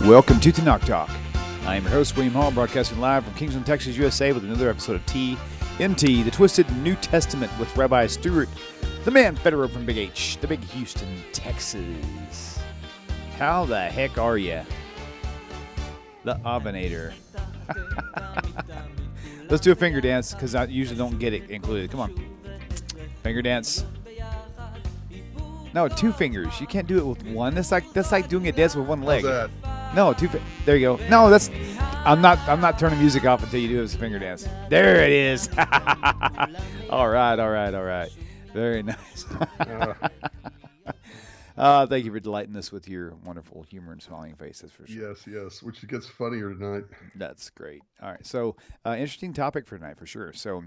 Welcome to Tanakh Talk. I am your host, William Hall, broadcasting live from Kingston, Texas, USA, with another episode of TNT, the Twisted New Testament, with Rabbi Stuart, the man Federow from Big H, the Big Houston, Texas. How the heck are you? The Ovenator. Let's do a finger dance, because I usually don't get it included. Come on. Finger dance. No, two fingers. You can't do it with one. That's like doing a dance with one leg. How's that? No, there you go. No, that's. I'm not turning music off until you do this finger dance. There it is. All right. Very nice. Thank you for delighting us with your wonderful humor and smiling face. That's for sure. Yes. Which gets funnier tonight. That's great. All right. So, interesting topic for tonight for sure. So,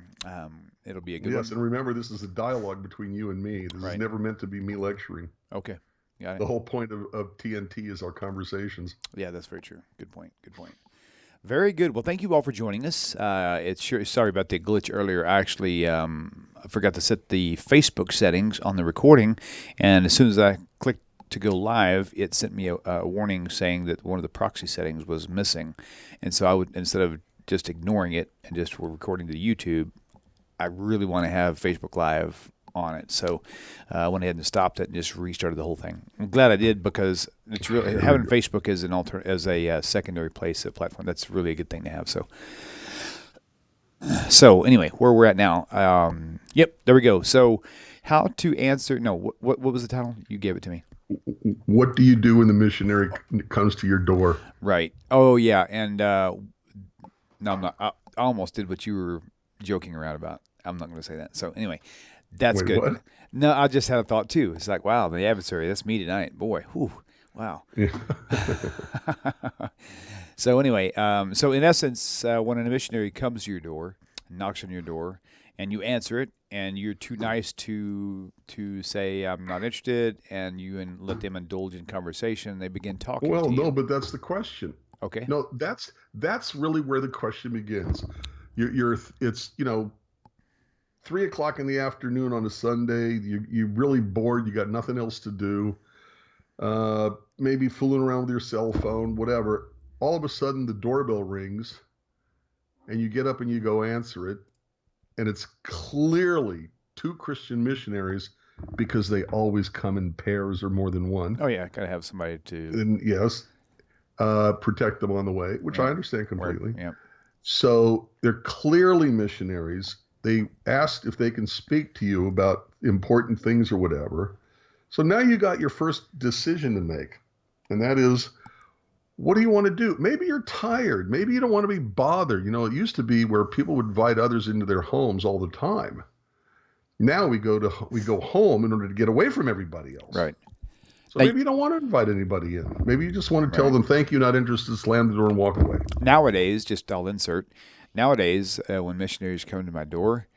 it'll be a good one. Yes, and remember, this is a dialogue between you and me. This is never meant to be me lecturing. Okay. Got it. The whole point of TNT is our conversations. Yeah, that's very true. Good point. Very good. Well, thank you all for joining us. Sorry about the glitch earlier. I actually I forgot to set the Facebook settings on the recording, and as soon as I clicked to go live, it sent me a warning saying that one of the proxy settings was missing. And so I would, instead of just ignoring it and just recording to YouTube, I really want to have Facebook Live on it. So I went ahead and stopped it and just restarted the whole thing. I'm glad I did, because it's really having Facebook as a secondary place, a platform. That's really a good thing to have. So anyway, where we're at now. Yep, there we go. So how to answer? No, what was the title? You gave it to me. What do you do when the missionary comes to your door? Right. Oh yeah, and no, I'm not. I almost did what you were joking around about. I'm not going to say that. So anyway. That's good. What? No, I just had a thought too. It's like, wow, the adversary, that's me tonight. Boy, whew, wow. Yeah. So anyway, so in essence, when a missionary comes to your door, knocks on your door, and you answer it, and you're too nice to say, I'm not interested, and let them indulge in conversation, they begin talking to you. Well, no, but that's the question. Okay. No, that's really where the question begins. It's 3:00 in the afternoon on a Sunday. You're really bored. You got nothing else to do. Maybe fooling around with your cell phone, whatever. All of a sudden, the doorbell rings, and you get up and you go answer it, and it's clearly two Christian missionaries, because they always come in pairs or more than one. Oh yeah, gotta have somebody to. And yes, protect them on the way, which I understand completely. Yeah. So they're clearly missionaries. They asked if they can speak to you about important things or whatever. So now you got your first decision to make, and that is, what do you want to do? Maybe you're tired. Maybe you don't want to be bothered. It used to be where people would invite others into their homes all the time. Now we go home in order to get away from everybody else. Right. So maybe you don't want to invite anybody in. Maybe you just want to tell them, thank you, not interested, slam the door and walk away. Nowadays, I'll insert. Nowadays, when missionaries come to my door,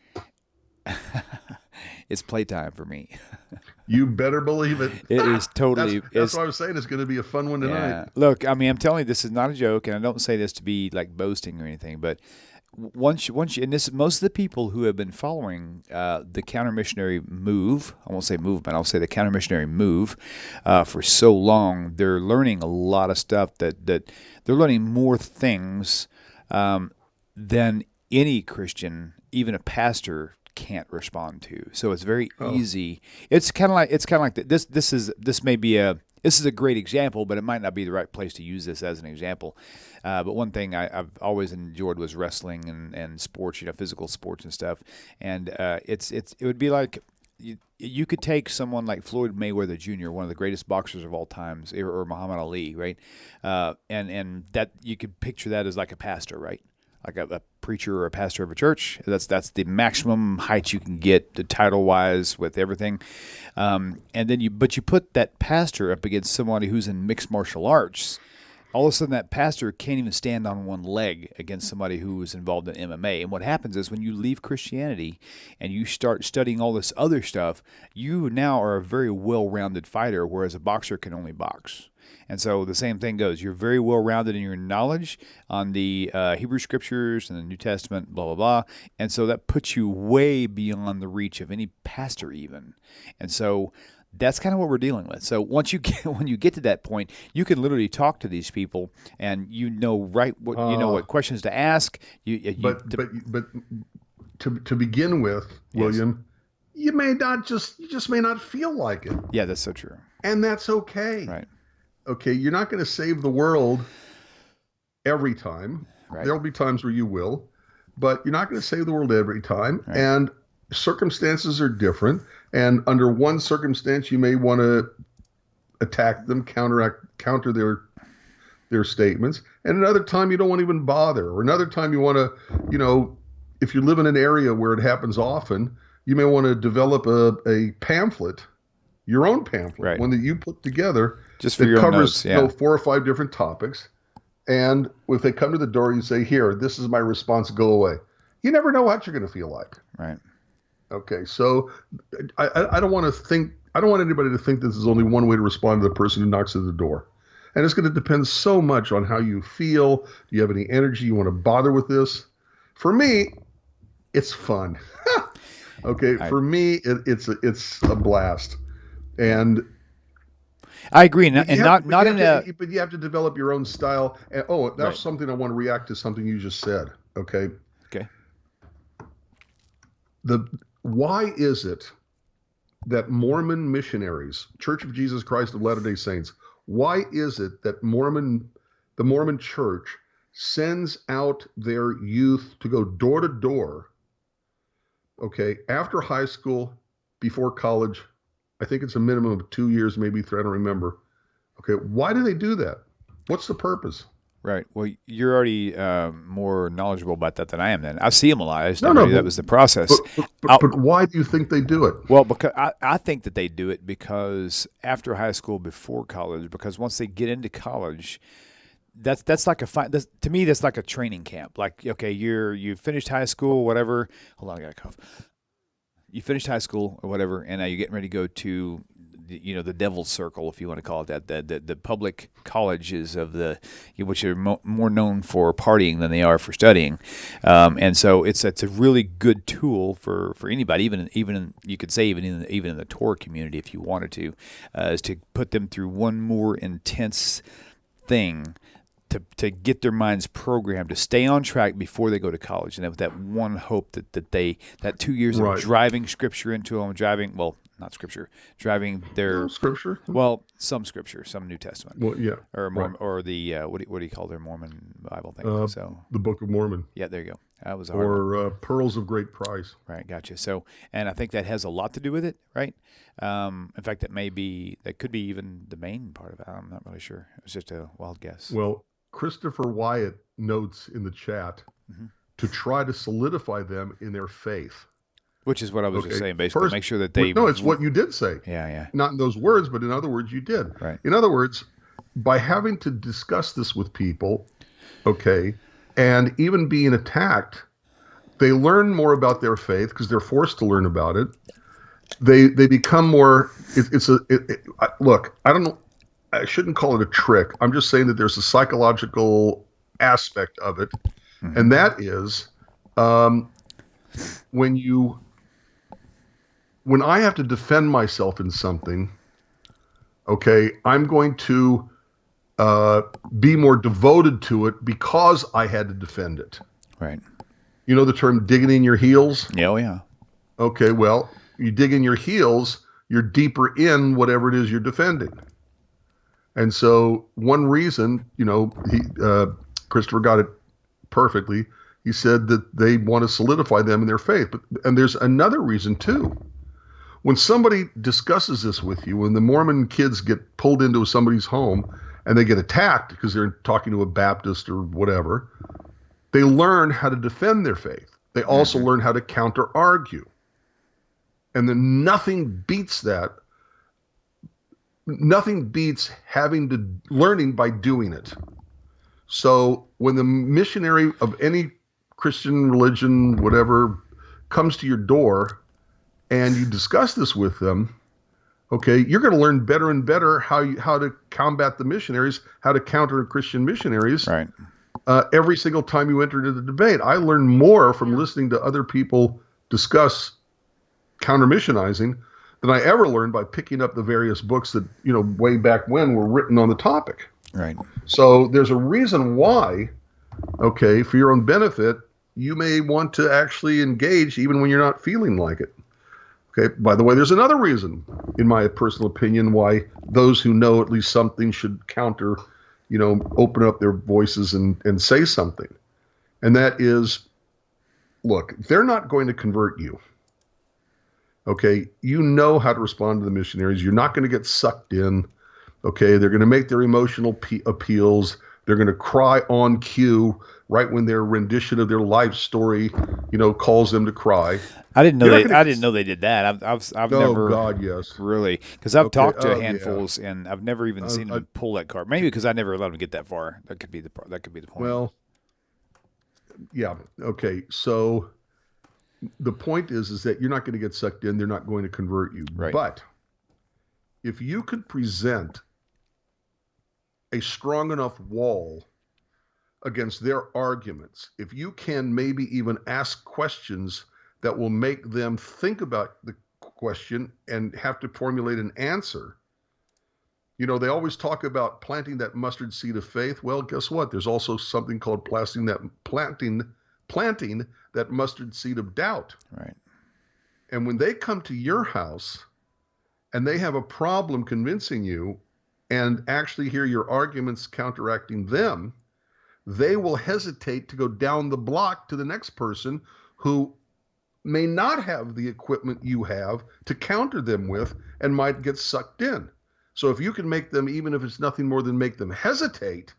it's playtime for me. You better believe it. It is totally. That's what I was saying. It's going to be a fun one tonight. Yeah. Look, I mean, I'm telling you, this is not a joke, and I don't say this to be like boasting or anything, but once you, and this, most of the people who have been following the counter missionary move, I won't say movement, I'll say the counter missionary move for so long, they're learning a lot of stuff that they're learning more things than any Christian, even a pastor, can't respond to. So it's very easy. It's kind of like this. This is a great example, but it might not be the right place to use this as an example. But one thing I've always enjoyed was wrestling and sports, physical sports and stuff. And it would be like you could take someone like Floyd Mayweather Jr., one of the greatest boxers of all times, or Muhammad Ali, right? And that you could picture that as like a pastor, right? Like a preacher or a pastor of a church. That's the maximum height you can get, the title-wise, with everything. And then you put that pastor up against somebody who's in mixed martial arts. All of a sudden, that pastor can't even stand on one leg against somebody who is involved in MMA. And what happens is, when you leave Christianity and you start studying all this other stuff, you now are a very well-rounded fighter, whereas a boxer can only box. And so the same thing goes. You're very well-rounded in your knowledge on the Hebrew Scriptures and the New Testament, blah, blah, blah. And so that puts you way beyond the reach of any pastor even. And so That's kind of what we're dealing with. So once when you get to that point, you can literally talk to these people, and what questions to ask. But to begin with, William, you just may not feel like it. Yeah, that's so true. And that's okay. Right. Okay, you're not going to save the world every time. Right. There'll be times where you will, but you're not going to save the world every time. Right. And circumstances are different. And under one circumstance, you may want to attack them, counter their statements. And another time, you don't want to even bother. Or another time, you want to, if you live in an area where it happens often, you may want to develop a pamphlet, your own pamphlet, one that you put together, just for your own notes, 4 or 5 different topics. And if they come to the door, you say, "Here, this is my response. Go away." You never know what you're going to feel like. Right. Okay. So I don't want anybody to think this is only one way to respond to the person who knocks at the door. And it's going to depend so much on how you feel. Do you have any energy? You want to bother with this? For me, it's fun. Okay. For me, it's a blast. And I agree, but you have to develop your own style. And, that's something I want to react to something you just said. Okay. Okay. Why is it that Mormon missionaries, Church of Jesus Christ of Latter-day Saints, why is it that the Mormon Church sends out their youth to go door to door? Okay, after high school, before college. I think it's a minimum of 2 years, maybe 3. I don't remember. Okay, why do they do that? What's the purpose? Right. Well, you're already more knowledgeable about that than I am. Then I see them a lot. That was the process. But why do you think they do it? Well, because I think that they do it because after high school, before college, because once they get into college, that's like to me that's like a training camp. Like, okay, you finished high school, whatever. Hold on, I got a cough. You finished high school or whatever, and now you're getting ready to go to, the devil's circle, if you want to call it that, the public colleges which are more known for partying than they are for studying, and so it's a really good tool for anybody, even you could say even in the TORAH community, if you wanted to, is to put them through one more intense thing. To get their minds programmed to stay on track before they go to college, and with that one hope that 2 years of driving Scripture into them, not Scripture, driving their Scripture. Well, some Scripture, some New Testament. Well, yeah, or the what do you call their Mormon Bible thing? The Book of Mormon. Yeah, there you go. That was Pearls of Great Price. Right, gotcha. So, and I think that has a lot to do with it, right? In fact, that could be even the main part of it. I'm not really sure. It was just a wild guess. Well, Christopher Wyatt notes in the chat to try to solidify them in their faith. Which is what I was just saying, basically. Make sure that they... No, it's what you did say. Yeah. Not in those words, but in other words, you did. Right. In other words, by having to discuss this with people, okay, and even being attacked, they learn more about their faith because they're forced to learn about it. They become more... Look, I don't know. I shouldn't call it a trick. I'm just saying that there's a psychological aspect of it. Mm-hmm. And that is when I have to defend myself in something, okay, I'm going to be more devoted to it because I had to defend it. Right. You know the term digging in your heels? Yeah, yeah. Okay, well, you dig in your heels, you're deeper in whatever it is you're defending. And so one reason, Christopher got it perfectly. He said that they want to solidify them in their faith. And there's another reason too. When somebody discusses this with you, when the Mormon kids get pulled into somebody's home and they get attacked because they're talking to a Baptist or whatever, they learn how to defend their faith. They also learn how to counter-argue. And then nothing beats that. Nothing beats learning by doing it. So when the missionary of any Christian religion, whatever, comes to your door and you discuss this with them, okay, you're going to learn better and better how to combat the missionaries, how to counter Christian missionaries. Right. Every single time you enter into the debate, I learn more from listening to other people discuss counter-missionizing than I ever learned by picking up the various books that, way back when were written on the topic. Right. So there's a reason why, okay, for your own benefit, you may want to actually engage even when you're not feeling like it. Okay, by the way, there's another reason, in my personal opinion, why those who know at least something should counter, open up their voices and say something. And that is, look, they're not going to convert you. Okay, you know how to respond to the missionaries. You're not going to get sucked in. Okay, they're going to make their emotional appeals. They're going to cry on cue right when their rendition of their life story, calls them to cry. I didn't know they did that. I've never. God, yes. Really, because I've talked to yeah. handfuls, and I've never even seen them pull that card. Maybe because I never allowed them to get that far. That could be the point. Well, yeah. Okay. So the point is that you're not going to get sucked in. They're not going to convert you. Right. But if you could present a strong enough wall against their arguments, if you can maybe even ask questions that will make them think about the question and have to formulate an answer. They always talk about planting that mustard seed of faith. Well, guess what? There's also something called planting that mustard seed of doubt. Right. And when they come to your house and they have a problem convincing you and actually hear your arguments counteracting them, they will hesitate to go down the block to the next person who may not have the equipment you have to counter them with and might get sucked in. So if you can make them, even if it's nothing more than make them hesitate,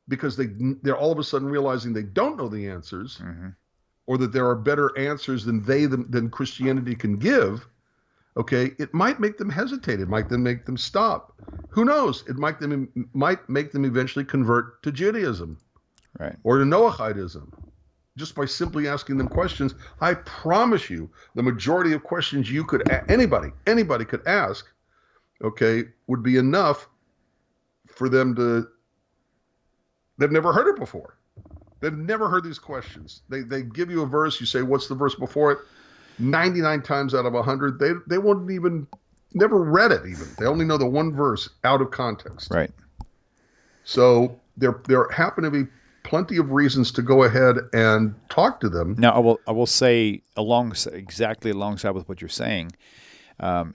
because they're all of a sudden realizing they don't know the answers, mm-hmm. or that there are better answers than Christianity can give, okay, it might make them hesitate. It might then make them stop. Who knows? It might make them eventually convert to Judaism, right, or to Noahidism, just by simply asking them questions. I promise you, the majority of questions anybody could ask, okay, would be enough for them to. They've never heard it before. They've never heard these questions. They give you a verse. You say, "What's the verse before it?" 99 times out of 100, they wouldn't even, never read it even. They only know the one verse out of context. Right. So there happen to be plenty of reasons to go ahead and talk to them. Now, I will say exactly alongside with what you're saying, and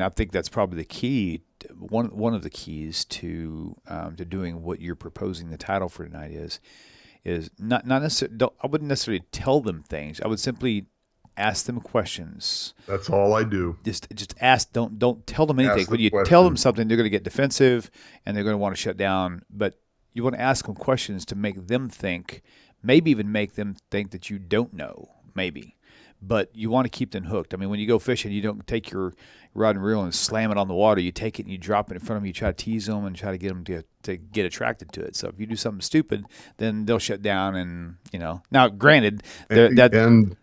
I think that's probably the key. One of the keys to doing what you're proposing. The title for tonight is not necessarily. I wouldn't necessarily tell them things. I would simply ask them questions. That's all I do. Just ask. Don't tell them anything. When you tell them something, they're going to get defensive and they're going to want to shut down. But you want to ask them questions to make them think, maybe even make them think that you don't know, maybe. But you want to keep them hooked. I mean, when you go fishing, you don't take your rod and reel and slam it on the water. You take it and you drop it in front of them. You try to tease them and try to get them to get attracted to it. So if you do something stupid, then they'll shut down. And now granted, and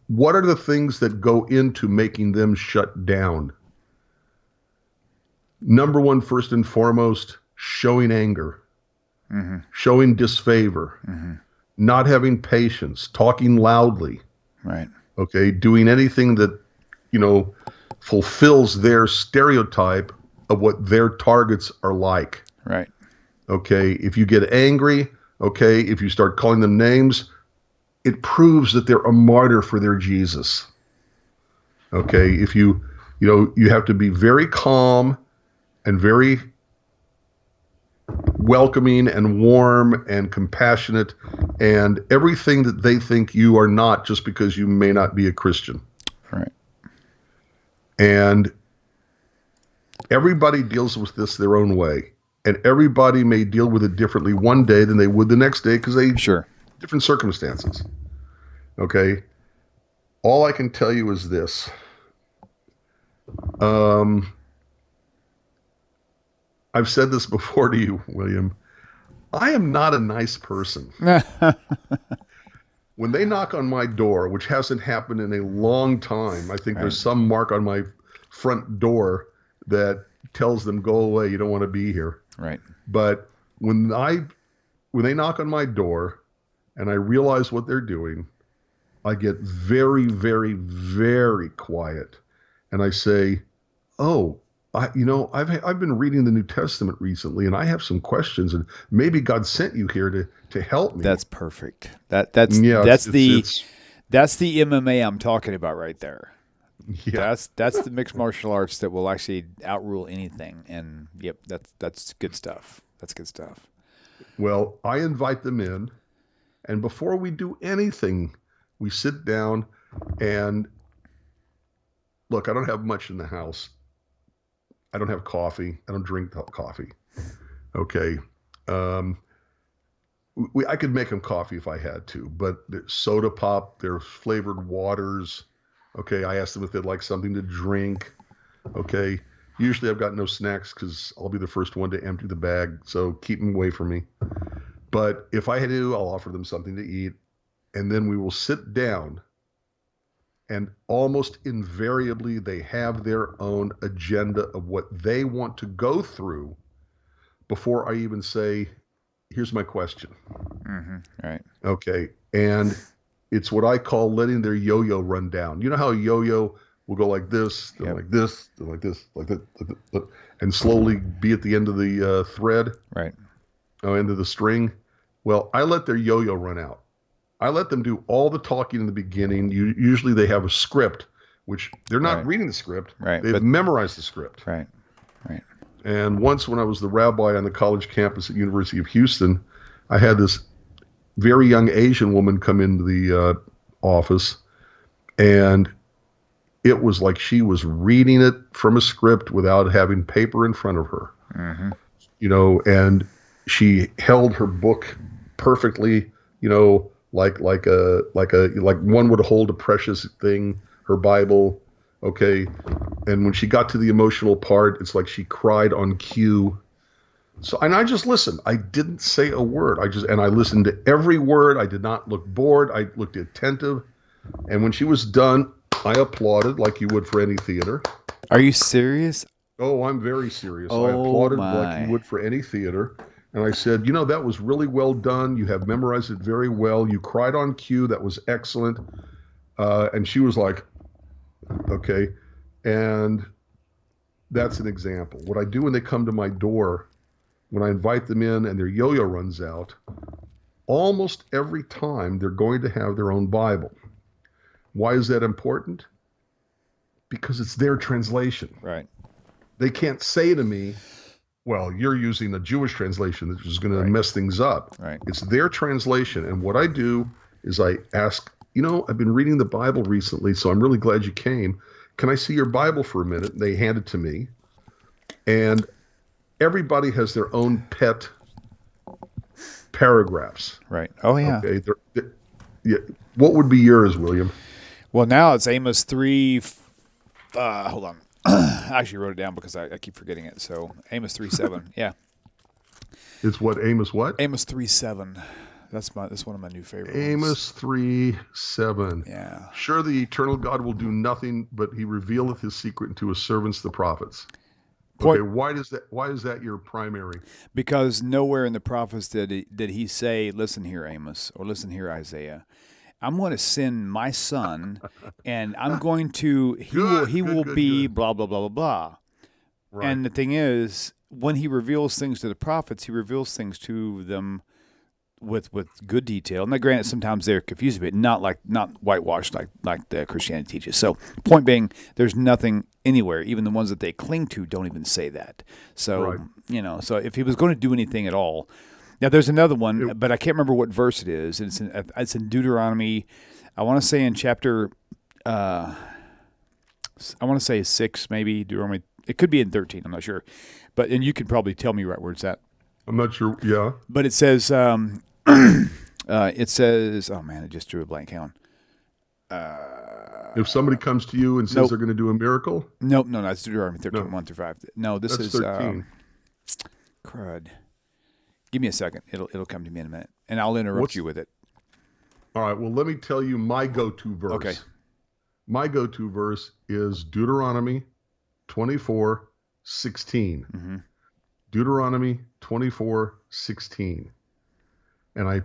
what are the things that go into making them shut down? Number one, first and foremost, showing anger, mm-hmm. showing disfavor, mm-hmm. not having patience, talking loudly. Right. Okay. Doing anything that, fulfills their stereotype of what their targets are like. Right. Okay. If you get angry, okay, if you start calling them names, it proves that they're a martyr for their Jesus. Okay. If you have to be very calm and very welcoming and warm and compassionate and everything that they think you are not, just because you may not be a Christian. Right. And everybody deals with this their own way. And everybody may deal with it differently one day than they would the next day, because different circumstances. Okay. All I can tell you is this. I've said this before to you, William. I am not a nice person. When they knock on my door, which hasn't happened in a long time, I think there's some mark on my front door that tells them, go away, you don't want to be here. Right. But when they knock on my door and I realize what they're doing, I get very, very, very quiet. and I say, "Oh, I've been reading the New Testament recently, and I have some questions, and maybe God sent you here to help me." That's perfect. That's Yeah, that's it's the it's that's the MMA I'm talking about right there. yeah. That's the mixed martial arts that will actually outrule anything. And yep, that's good stuff. That's good stuff. Well, I invite them in, and before we do anything, we sit down and look. I don't have much in the house. I don't have coffee. I don't drink coffee. Okay. Um, I could make them coffee if I had to, but there's soda pop, there's flavored waters. Okay, I asked them if they'd like something to drink. Okay, usually I've got no snacks because I'll be the first one to empty the bag, so keep them away from me. But if I had to, I'll offer them something to eat, and then we will sit down, and almost invariably they have their own agenda of what they want to go through before I even say, "Here's my question." Right. Okay. And it's what I call letting their yo-yo run down. You know how a yo-yo will go like this, then Yep. like this, then like this, like that, and slowly be at the end of the thread, Right. end of the string. Well, I let their yo-yo run out. I let them do all the talking in the beginning. Usually they have a script, which they're not Right. reading the script. Right. They've But memorized the script. right. Right. And once when I was the rabbi on the college campus at University of Houston, I had this very young Asian woman come into the office, and it was like she was reading it from a script without having paper in front of her. And she held her book perfectly, like one would hold a precious thing, her Bible. Okay. And when she got to the emotional part, it's like she cried on cue. So, and I just listened. I didn't say a word. I listened to every word. I did not look bored. I looked attentive. And when she was done, I applauded like you would for any theater. Are you serious? Oh, I'm very serious. I Oh applauded like you my. would for any theater. And I said, that was really well done. You have memorized it very well. You cried on cue. That was excellent. And she was like, okay. And that's an example. What I do when they come to my door, when I invite them in and their yo-yo runs out, almost every time they're going to have their own Bible. Why is that important? Because it's their translation. Right. They can't say to me, well, you're using the Jewish translation, which is going to Right. mess things up. Right. It's their translation. And what I do is I ask, I've been reading the Bible recently, so I'm really glad you came. Can I see your Bible for a minute? And they hand it to me. And everybody has their own pet paragraphs. Right. Oh yeah. Okay. Yeah. What would be yours, William? Well, now it's Amos 3. Hold on. I actually wrote it down because I keep forgetting it. So Amos 3:7. Yeah. It's what, Amos what? Amos 3:7. That's one of my new favorite ones. Amos 3:7. Yeah. Sure, the eternal God will do nothing, but he revealeth his secret unto his servants, the prophets. Okay, why is that your primary? Because nowhere in the prophets did he say, "Listen here, Amos," or "Listen here, Isaiah. I'm going to send my son, and I'm going to he will be good. blah blah blah blah blah." Right. And the thing is, when he reveals things to the prophets, he reveals things to them with good detail. Now, granted, sometimes they're confused, but not whitewashed like the Christianity teaches. So, point being, there's nothing anywhere. Even the ones that they cling to don't even say that. So, Right. So if he was going to do anything at all, now there's another one, but I can't remember what verse it is. It's in Deuteronomy. I want to say in chapter, I want to say 6, maybe Deuteronomy. It could be in 13. I'm not sure, and you could probably tell me right where it's at. I'm not sure. Yeah. But it says, oh man, I just drew a blank. Hang on. If somebody comes to you and says they're going to do a miracle? Nope, no, it's Deuteronomy 13, No. 1 through 5. No, this That's is 13. crud. Give me a second. It'll come to me in a minute, and I'll interrupt you with it. All right. Well, let me tell you my go-to verse. Okay. My go-to verse is Deuteronomy 24:16. Mm-hmm. Deuteronomy 24:16. And I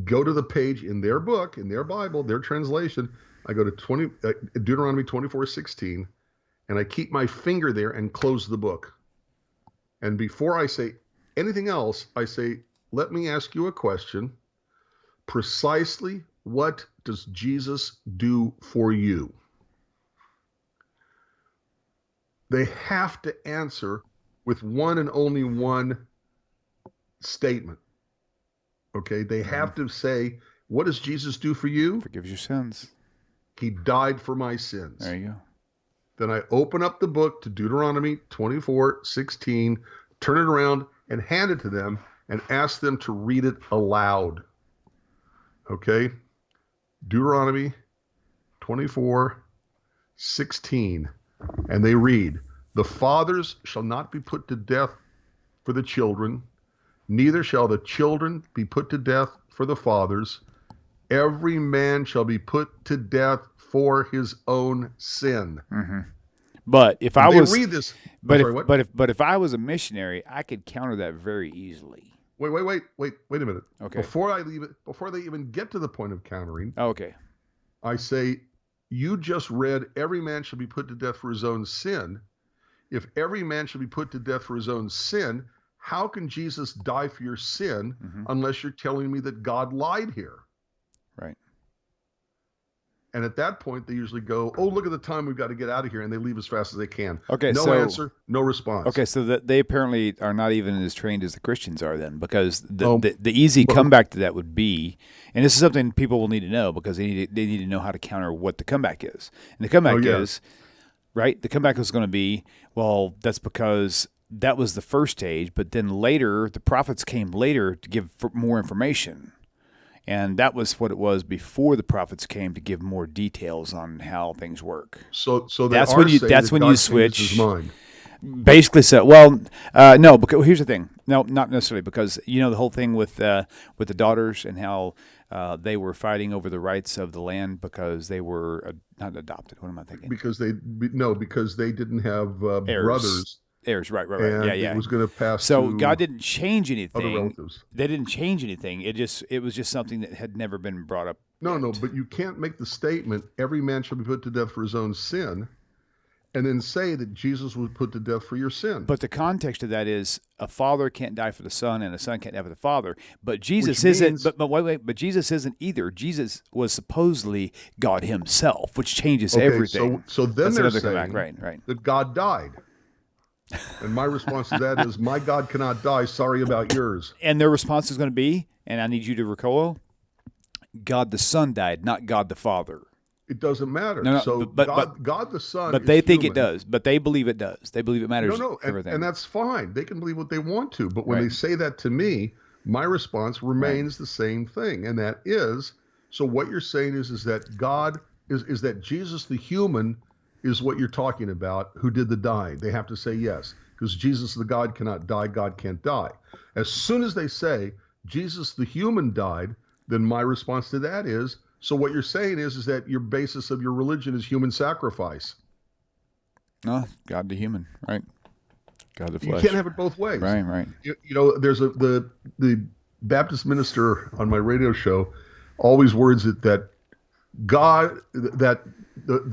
go to the page in their book, in their Bible, their translation. I go to Deuteronomy 24:16, and I keep my finger there and close the book. And before I say anything else, I say, let me ask you a question. Precisely what does Jesus do for you? They have to answer with one and only one statement. Okay? They have to say, what does Jesus do for you? Forgives your sins. He died for my sins. There you go. Then I open up the book to Deuteronomy 24:16, turn it around and hand it to them and ask them to read it aloud. Okay? Deuteronomy 24:16. And they read, the fathers shall not be put to death for the children, neither shall the children be put to death for the fathers. Every man shall be put to death for his own sin. Mm-hmm. But if And I they was, read this, but sorry, if, what? but if I was a missionary, I could counter that very easily. Wait a minute. Okay. Before they even get to the point of countering, Okay. I say, you just read, every man shall be put to death for his own sin. If every man shall be put to death for his own sin, how can Jesus die for your sin unless you're telling me that God lied here? Right. And at that point, they usually go, oh, look at the time, we've got to get out of here. And they leave as fast as they can. Okay, no so, answer, no response. Okay, so that they apparently are not even as trained as the Christians are then, because the easy comeback to that would be, and this is something people will need to know because they need to know how to counter what the comeback is. And the comeback is, right, the comeback is going to be, well, that's because that was the first stage, but then later, the prophets came later to give more information. And that was what it was before the prophets came to give more details on how things work. So that's when you switch. His mind. Basically, so well, no. Because here's the thing. No, not necessarily, because you know the whole thing with the daughters and how they were fighting over the rights of the land because they were not adopted. What am I thinking? Because they didn't have brothers. Heirs, right. And Yeah. It was going to pass. So God didn't change anything. Other relatives. They didn't change anything. It was just something that had never been brought up. No, but you can't make the statement, every man shall be put to death for his own sin, and then say that Jesus was put to death for your sin. But the context of that is a father can't die for the son, and a son can't die for the father. But Jesus isn't. But wait. But Jesus isn't either. Jesus was supposedly God Himself, which changes everything. So then they're saying right. that God died. And my response to that is, my God cannot die. Sorry about yours. And their response is going to be, and I need you to recall, God the Son died, not God the Father. It doesn't matter. No, so God the Son. But they think it does. But they believe it does. They believe it matters. Everything. And that's fine. They can believe what they want to. But when they say that to me, my response remains the same thing, and that is, so what you're saying is that God is that Jesus the human is what you're talking about, who did the dying. They have to say yes, because Jesus the God cannot die, God can't die. As soon as they say Jesus the human died, then my response to that is, so what you're saying is that your basis of your religion is human sacrifice. No, God the human, right? God the flesh. You can't have it both ways. Right. You know, there's the Baptist minister on my radio show always words it that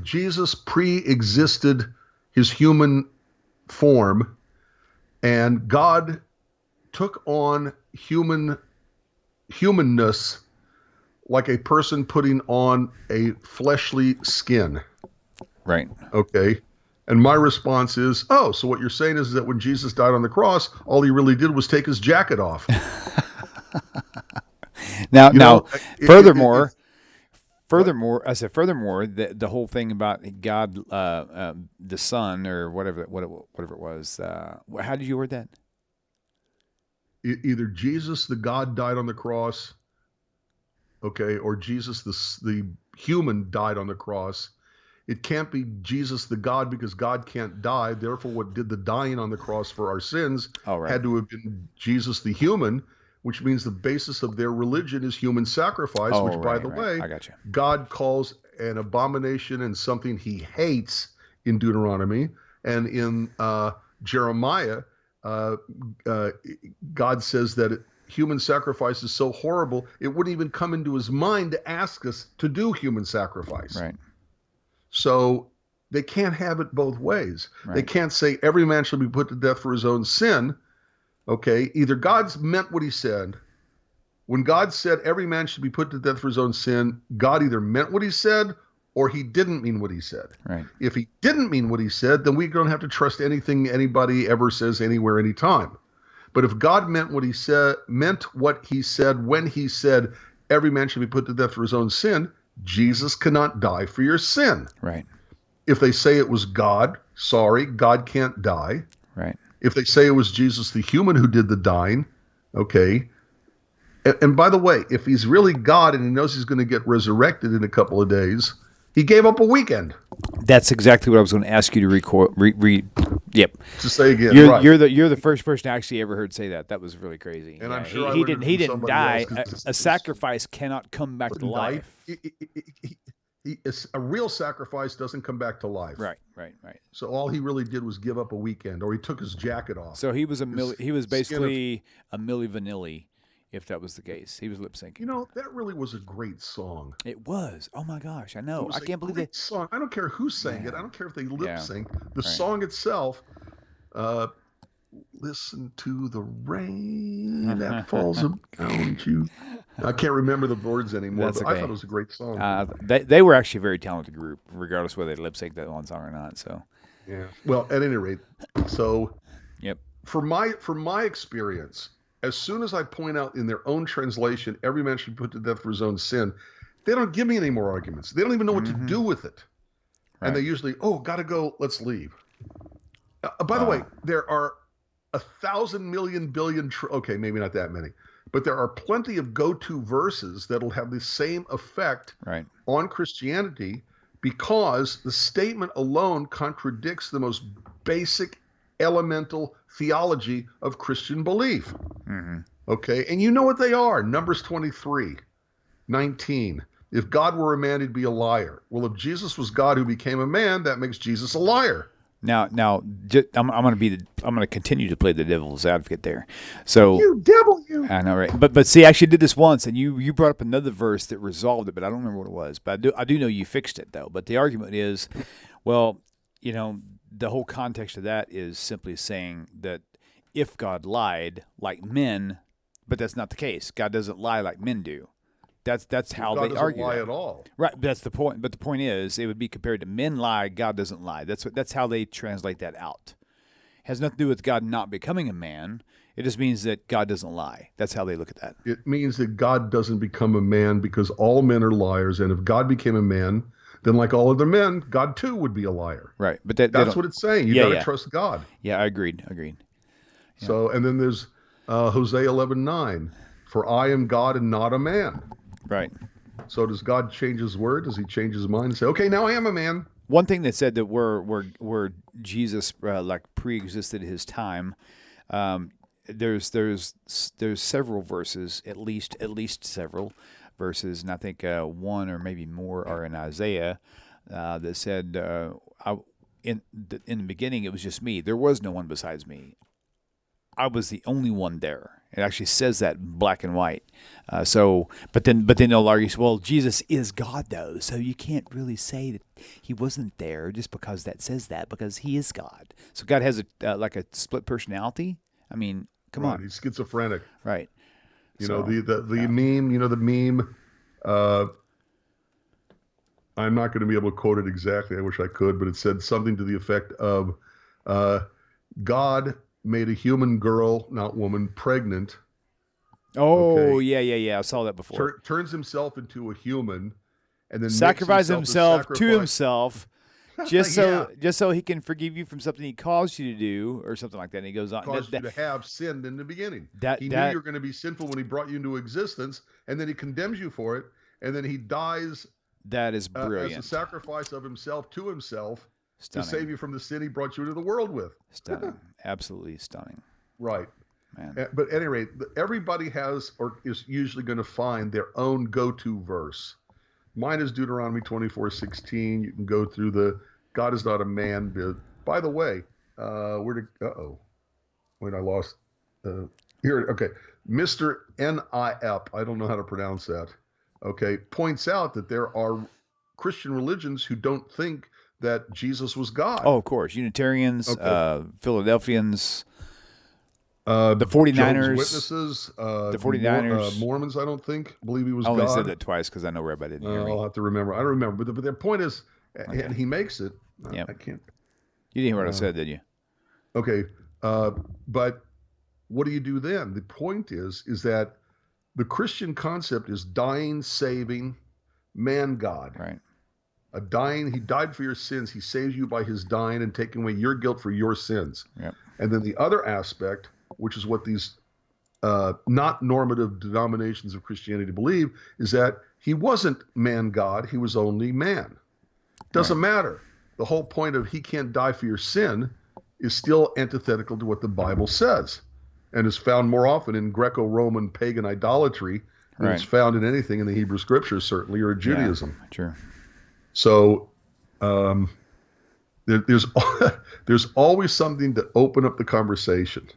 Jesus pre-existed his human form, and God took on humanness like a person putting on a fleshly skin. Right. Okay. And my response is, so what you're saying is that when Jesus died on the cross, all he really did was take his jacket off. Furthermore, the whole thing about God, the Son, or whatever it was. How did you word that? Either Jesus the God died on the cross, okay, or Jesus the human died on the cross. It can't be Jesus the God, because God can't die. Therefore, what did the dying on the cross for our sins had to have been Jesus the human, which means the basis of their religion is human sacrifice, which, by the way, I got you. God calls an abomination and something he hates in Deuteronomy. And in Jeremiah, God says that human sacrifice is so horrible, it wouldn't even come into his mind to ask us to do human sacrifice. Right. So They can't have it both ways. Right. They can't say every man shall be put to death for his own sin. Okay, either God's meant what he said. When God said every man should be put to death for his own sin, God either meant what he said or he didn't mean what he said. Right. If he didn't mean what he said, then we don't have to trust anything anybody ever says anywhere, anytime. But if God meant what he said when he said every man should be put to death for his own sin, Jesus cannot die for your sin. Right. If they say it was God, sorry, God can't die. Right. If they say it was Jesus the human who did the dying, okay. And by the way, if he's really God and he knows he's going to get resurrected in a couple of days, he gave up a weekend. That's exactly what I was going to ask you to read. Yep. To say again, You're, right. you're the first person I actually ever heard say that. That was really crazy. And yeah, I'm sure he I learned didn't it from he didn't die. somebody else, 'cause A sacrifice cannot come back to life. A real sacrifice doesn't come back to life. Right, right, right. So all he really did was give up a weekend, or he took his jacket off. So he was basically a Milli Vanilli, if that was the case. He was lip syncing. You know, that really was a great song. It was. Oh my gosh, I know. I can't believe it. Song. I don't care who sang it. I don't care if they lip sync. The song itself. Listen to the rain that falls around you. I can't remember the words anymore, but I thought it was a great song. They were actually a very talented group, regardless whether they lip sync that one song or not. So yeah. Well, at any rate, so yep. For my experience, as soon as I point out in their own translation, every man should be put to death for his own sin, they don't give me any more arguments. They don't even know what to do with it. Right. And they usually, gotta go, let's leave. By the way, there are 1,000 million billion, okay, maybe not that many, but there are plenty of go-to verses that'll have the same effect on Christianity, because the statement alone contradicts the most basic elemental theology of Christian belief. Mm-hmm. Okay, and you know what they are. Numbers 23:19. If God were a man, he'd be a liar. Well, if Jesus was God who became a man, that makes Jesus a liar. Now, I'm going to continue to play the devil's advocate there. So you devil, you. I know, right? But see, I actually did this once, and you brought up another verse that resolved it, but I don't remember what it was. But I do know you fixed it though. But the argument is, well, you know, the whole context of that is simply saying that if God lied like men, but that's not the case. God doesn't lie like men do. That's how God they argue. God doesn't lie at all. Right, but that's the point. But the point is, it would be compared to men lie, God doesn't lie. That's how they translate that out. It has nothing to do with God not becoming a man. It just means that God doesn't lie. That's how they look at that. It means that God doesn't become a man because all men are liars, and if God became a man, then like all other men, God too would be a liar. Right, but that's what it's saying. You got to trust God. Yeah, I agreed. Yeah. So, and then there's Hosea 11:9. For I am God and not a man. Right. So does God change his word? Does he change his mind and say, okay, now I am a man? One thing that said that where Jesus like pre-existed his time, there's several verses, at least several verses, and I think one or maybe more are in Isaiah that said, in the beginning it was just me. There was no one besides me. I was the only one there. It actually says that in black and white. But then they'll argue, well, Jesus is God though, so you can't really say that he wasn't there just because that says that, because he is God. So God has like a split personality. I mean, come on, he's schizophrenic, right? You know the meme. You know the meme. I'm not going to be able to quote it exactly. I wish I could, but it said something to the effect of, God made a human girl, not woman, pregnant. Oh, okay. Yeah. I saw that before. Turns himself into a human, and then sacrifices himself to himself, just so he can forgive you from something he caused you to do, or something like that. And he goes on. Caused you to have sinned in the beginning. He knew you were going to be sinful when he brought you into existence, and then he condemns you for it, and then he dies. That is brilliant. As a sacrifice of himself to himself. Stunning. To save you from the sin he brought you into the world with. Stunning. Absolutely stunning. Right. Man. But at any rate, everybody has or is usually going to find their own go-to verse. Mine is Deuteronomy 24:16. You can go through the God is not a man bit. By the way, wait, I lost. Here, okay. Mr. NIF, I don't know how to pronounce that, okay, points out that there are Christian religions who don't think that Jesus was God. Oh, of course. Unitarians, Philadelphians, the Jehovah's 49ers. Witnesses, The 49ers. Mormons, I don't believe he was I only God. said that twice because I know Rabbi didn't hear me. I'll have to remember. I don't remember. But their point is, and he makes it. Yep. I can't. You didn't hear what I said, did you? Okay. But what do you do then? The point is that the Christian concept is dying, saving, man God. Right. He died for your sins. He saves you by his dying and taking away your guilt for your sins. Yep. And then the other aspect, which is what these not normative denominations of Christianity believe, is that he wasn't man God. He was only man. Doesn't matter. The whole point of he can't die for your sin is still antithetical to what the Bible says, and is found more often in Greco-Roman pagan idolatry than it's found in anything in the Hebrew Scriptures, certainly, or Judaism. Yeah, true. So there's always something to open up the conversation.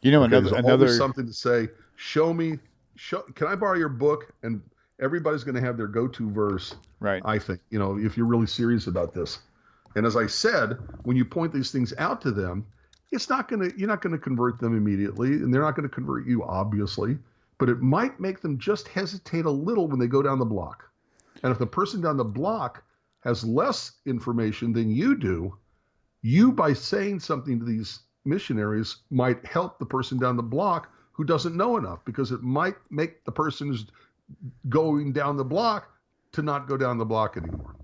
You know, there's always something to say. Can I borrow your book? And everybody's going to have their go-to verse. Right. I think, if you're really serious about this. And as I said, when you point these things out to them, you're not going to convert them immediately, and they're not going to convert you, obviously, but it might make them just hesitate a little when they go down the block. And if the person down the block has less information than you do, you, by saying something to these missionaries, might help the person down the block who doesn't know enough, because it might make the person who's going down the block to not go down the block anymore,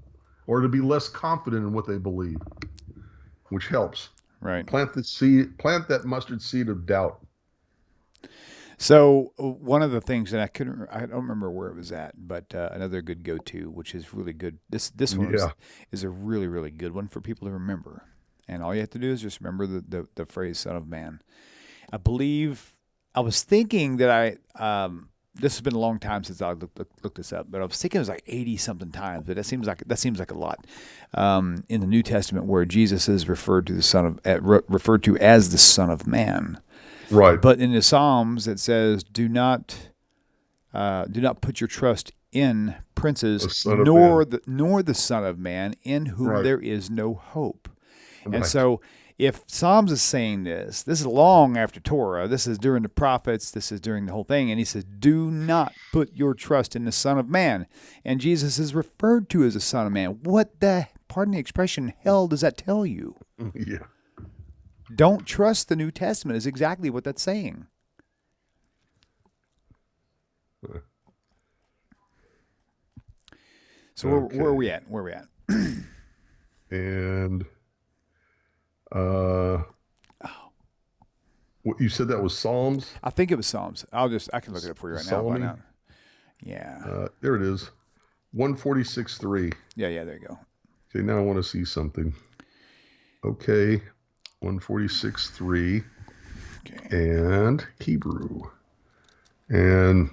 or to be less confident in what they believe, which helps. Right. Plant that mustard seed of doubt. So one of the things that I don't remember where it was at, but another good go-to, which is really good. This one is a really, really good one for people to remember. And all you have to do is just remember the phrase "Son of Man." I was thinking that this has been a long time since I looked this up, but I was thinking it was like 80-something times. But that seems like a lot in the New Testament where Jesus is referred to as the Son of Man. Right. But in the Psalms it says, "Do not put your trust in princes, nor the Son of Man, in whom there is no hope." Right. And so, if Psalms is saying this is long after Torah. This is during the prophets. This is during the whole thing. And he says, "Do not put your trust in the Son of Man." And Jesus is referred to as the Son of Man. What the, pardon the expression, hell does that tell you? Yeah. Don't trust the New Testament is exactly what that's saying. So where are we at? And what you said, that was Psalms? I think it was Psalms. I can look it up for you right now. Yeah. There it is. 146:3. Yeah, there you go. Okay, now I want to see something. Okay. 146:3. Okay. And Hebrew. And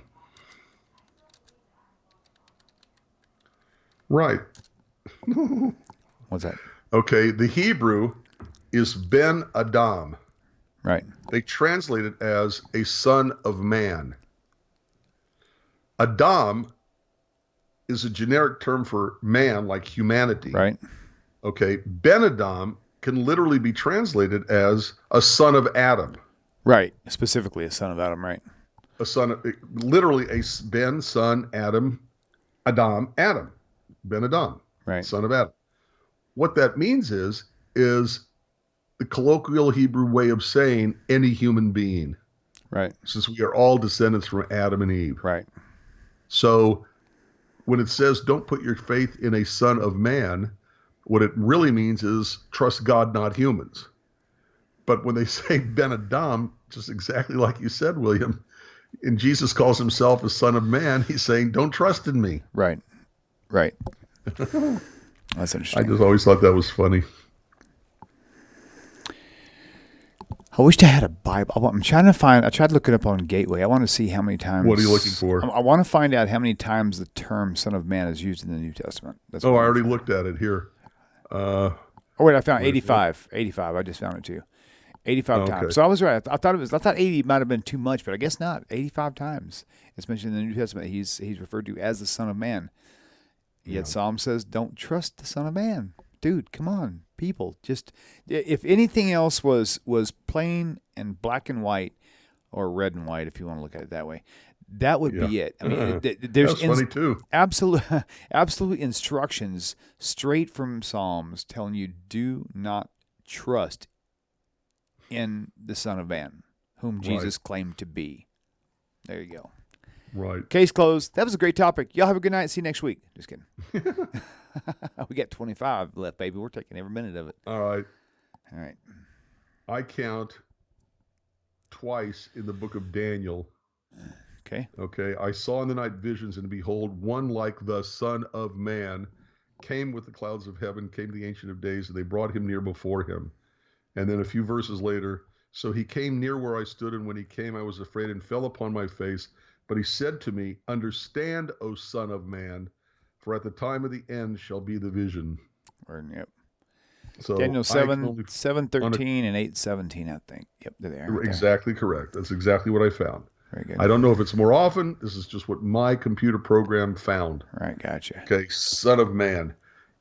right. What's that? Okay, the Hebrew is Ben Adam. Right. They translate it as a son of man. Adam is a generic term for man, like humanity. Right. Okay, Ben Adam can literally be translated as a son of Adam. Right. Specifically a son of Adam, right. Literally a Ben, son, Adam. Ben Adam. Right. Son of Adam. What that means is the colloquial Hebrew way of saying any human being. Right. Since we are all descendants from Adam and Eve. Right. So when it says don't put your faith in a son of man, what it really means is trust God, not humans. But when they say Ben Adam, just exactly like you said, William, and Jesus calls himself a son of man, he's saying, don't trust in me. Right. That's interesting. I just always thought that was funny. I wished I had a Bible. I tried to look it up on Gateway. I want to see how many times. What are you looking for? I want to find out how many times the term Son of Man is used in the New Testament. I already looked at it here. Wait, I found 85. 85. I just found it too. 85 times. So I was right. I thought 80 might have been too much, but I guess not. 85 times it's mentioned in the New Testament. He's referred to as the Son of Man. Yet Psalm says, "Don't trust the Son of Man. dude, come on, people. Just if anything else was plain and black and white, or red and white, if you want to look at it that way, that would be it. I mean, there's That's funny too. absolute instructions straight from Psalms telling you do not trust in the Son of Man, whom Jesus claimed to be. There you go. Right. Case closed. That was a great topic. Y'all have a good night. See you next week. Just kidding. We got 25 left, baby. We're taking every minute of it. All right. All right. I count twice in the book of Daniel. Okay. I saw in the night visions, and behold, one like the Son of Man came with the clouds of heaven, came to the Ancient of Days, and they brought him near before him. And then a few verses later, so he came near where I stood, and when he came, I was afraid and fell upon my face. But he said to me, understand, O Son of Man, for at the time of the end shall be the vision. Yep. So Daniel 7:13 and 8:17, I think. Yep, they're there. Right exactly correct. That's exactly what I found. Very good. I don't know if it's more often. This is just what my computer program found. Right, gotcha. Okay, Son of Man.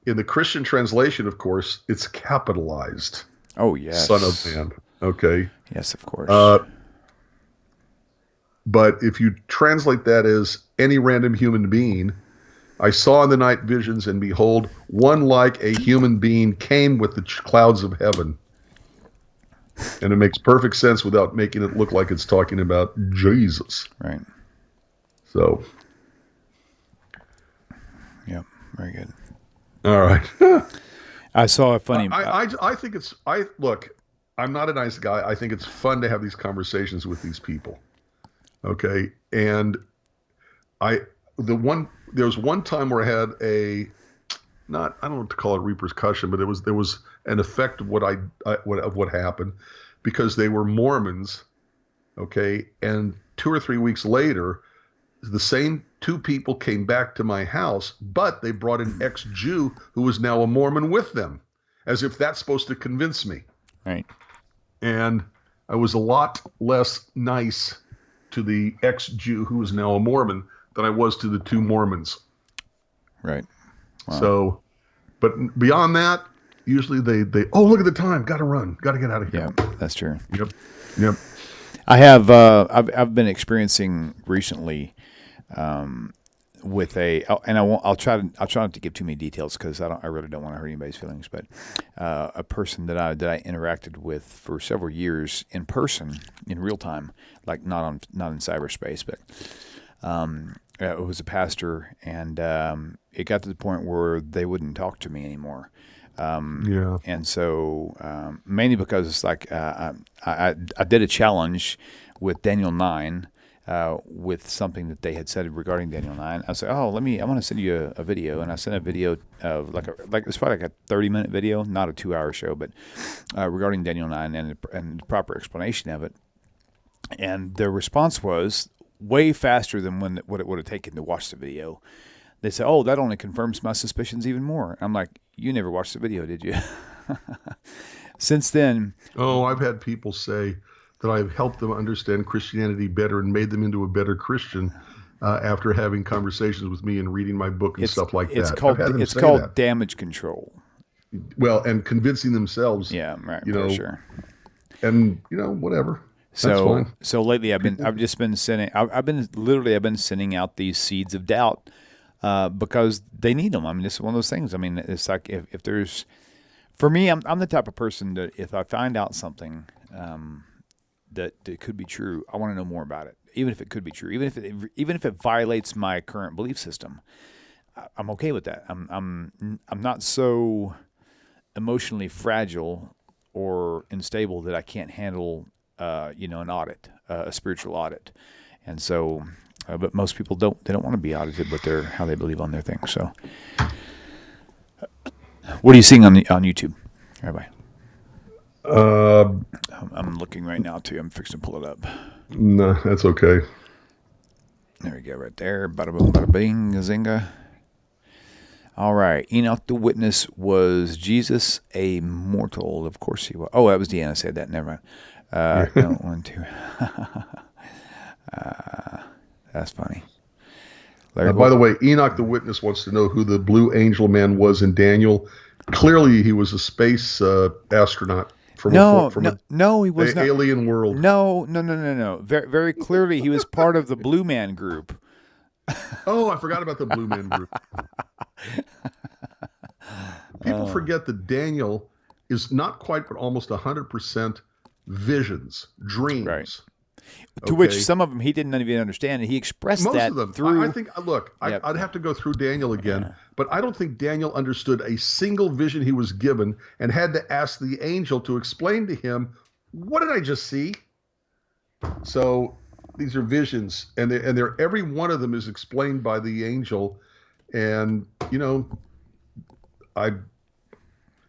In the Christian translation, of course, it's capitalized. Oh, yes. Son of Man. Okay. Yes, of course. But if you translate that as any random human being, I saw in the night visions, and behold, one like a human being came with the clouds of heaven. And it makes perfect sense without making it look like it's talking about Jesus. Right. So. Yep. Very good. All right. I saw a funny. I think it's. Look. I'm not a nice guy. I think it's fun to have these conversations with these people. Okay, and there was one time where I had I don't know what to call it, repercussion, but there was an effect of what happened, because they were Mormons, okay, and 2 or 3 weeks later, the same two people came back to my house, but they brought an ex-Jew who was now a Mormon with them, as if that's supposed to convince me. Right. And I was a lot less nice to the ex-Jew who is now a Mormon than I was to the two Mormons. Right. Wow. So, but beyond that, usually they look at the time, got to run, got to get out of here. Yeah, that's true. Yep. I have I've been experiencing recently with I'll try not to give too many details, because I really don't want to hurt anybody's feelings, but a person that I interacted with for several years in person, in real time, like not in cyberspace, but it was a pastor, and it got to the point where they wouldn't talk to me anymore. And so mainly because it's like I did a challenge with Daniel 9. With something that they had said regarding Daniel 9, I said, I want to send you a video, and I sent a video of it's probably like a 30-minute video, not a 2-hour show, but regarding Daniel 9 and the proper explanation of it. And their response was way faster than what it would have taken to watch the video. They said, that only confirms my suspicions even more. I'm like, you never watched the video, did you? Since then. Oh, I've had people say that I've helped them understand Christianity better and made them into a better Christian after having conversations with me and reading my book and stuff like that. It's called damage control. Well, and convincing themselves. Yeah, right. For sure. And whatever. That's fine. So lately I've been sending out these seeds of doubt because they need them. I mean, it's one of those things. I mean, it's like if there's, for me, I'm the type of person that if I find out something that could be true, I want to know more about it, even if it could be true, even if it violates my current belief system. I'm okay with that. I'm not so emotionally fragile or unstable that I can't handle an audit, a spiritual audit. And so, but most people don't want to be audited with how they believe on their things. So, what are you seeing on YouTube, Rabbi? I'm looking right now too. I'm fixing to pull it up. No, that's okay. There we go, right there. Bada boom, bada bing, zinga. All right. Enoch the witness, was Jesus a mortal? Of course he was. Oh, that was Deanna said that. Never mind. No, 1, 2. That's funny. By the way, Enoch the witness wants to know who the blue angel man was in Daniel. Clearly, he was a space astronaut from No, he was a not. alien world. No. Very, very clearly, he was part of the Blue Man Group. Oh, I forgot about the Blue Man Group. People forget that Daniel is not quite, but almost 100% visions, Right. dreams. To which Okay. some of them he didn't even understand, and he expressed Most that of them. I through. think, look, Yep. I'd have to go through Daniel again, Yeah. but I don't think Daniel understood a single vision he was given and had to ask the angel to explain to him, what did I just see? So these are visions, and they're every one of them is explained by the angel. And, I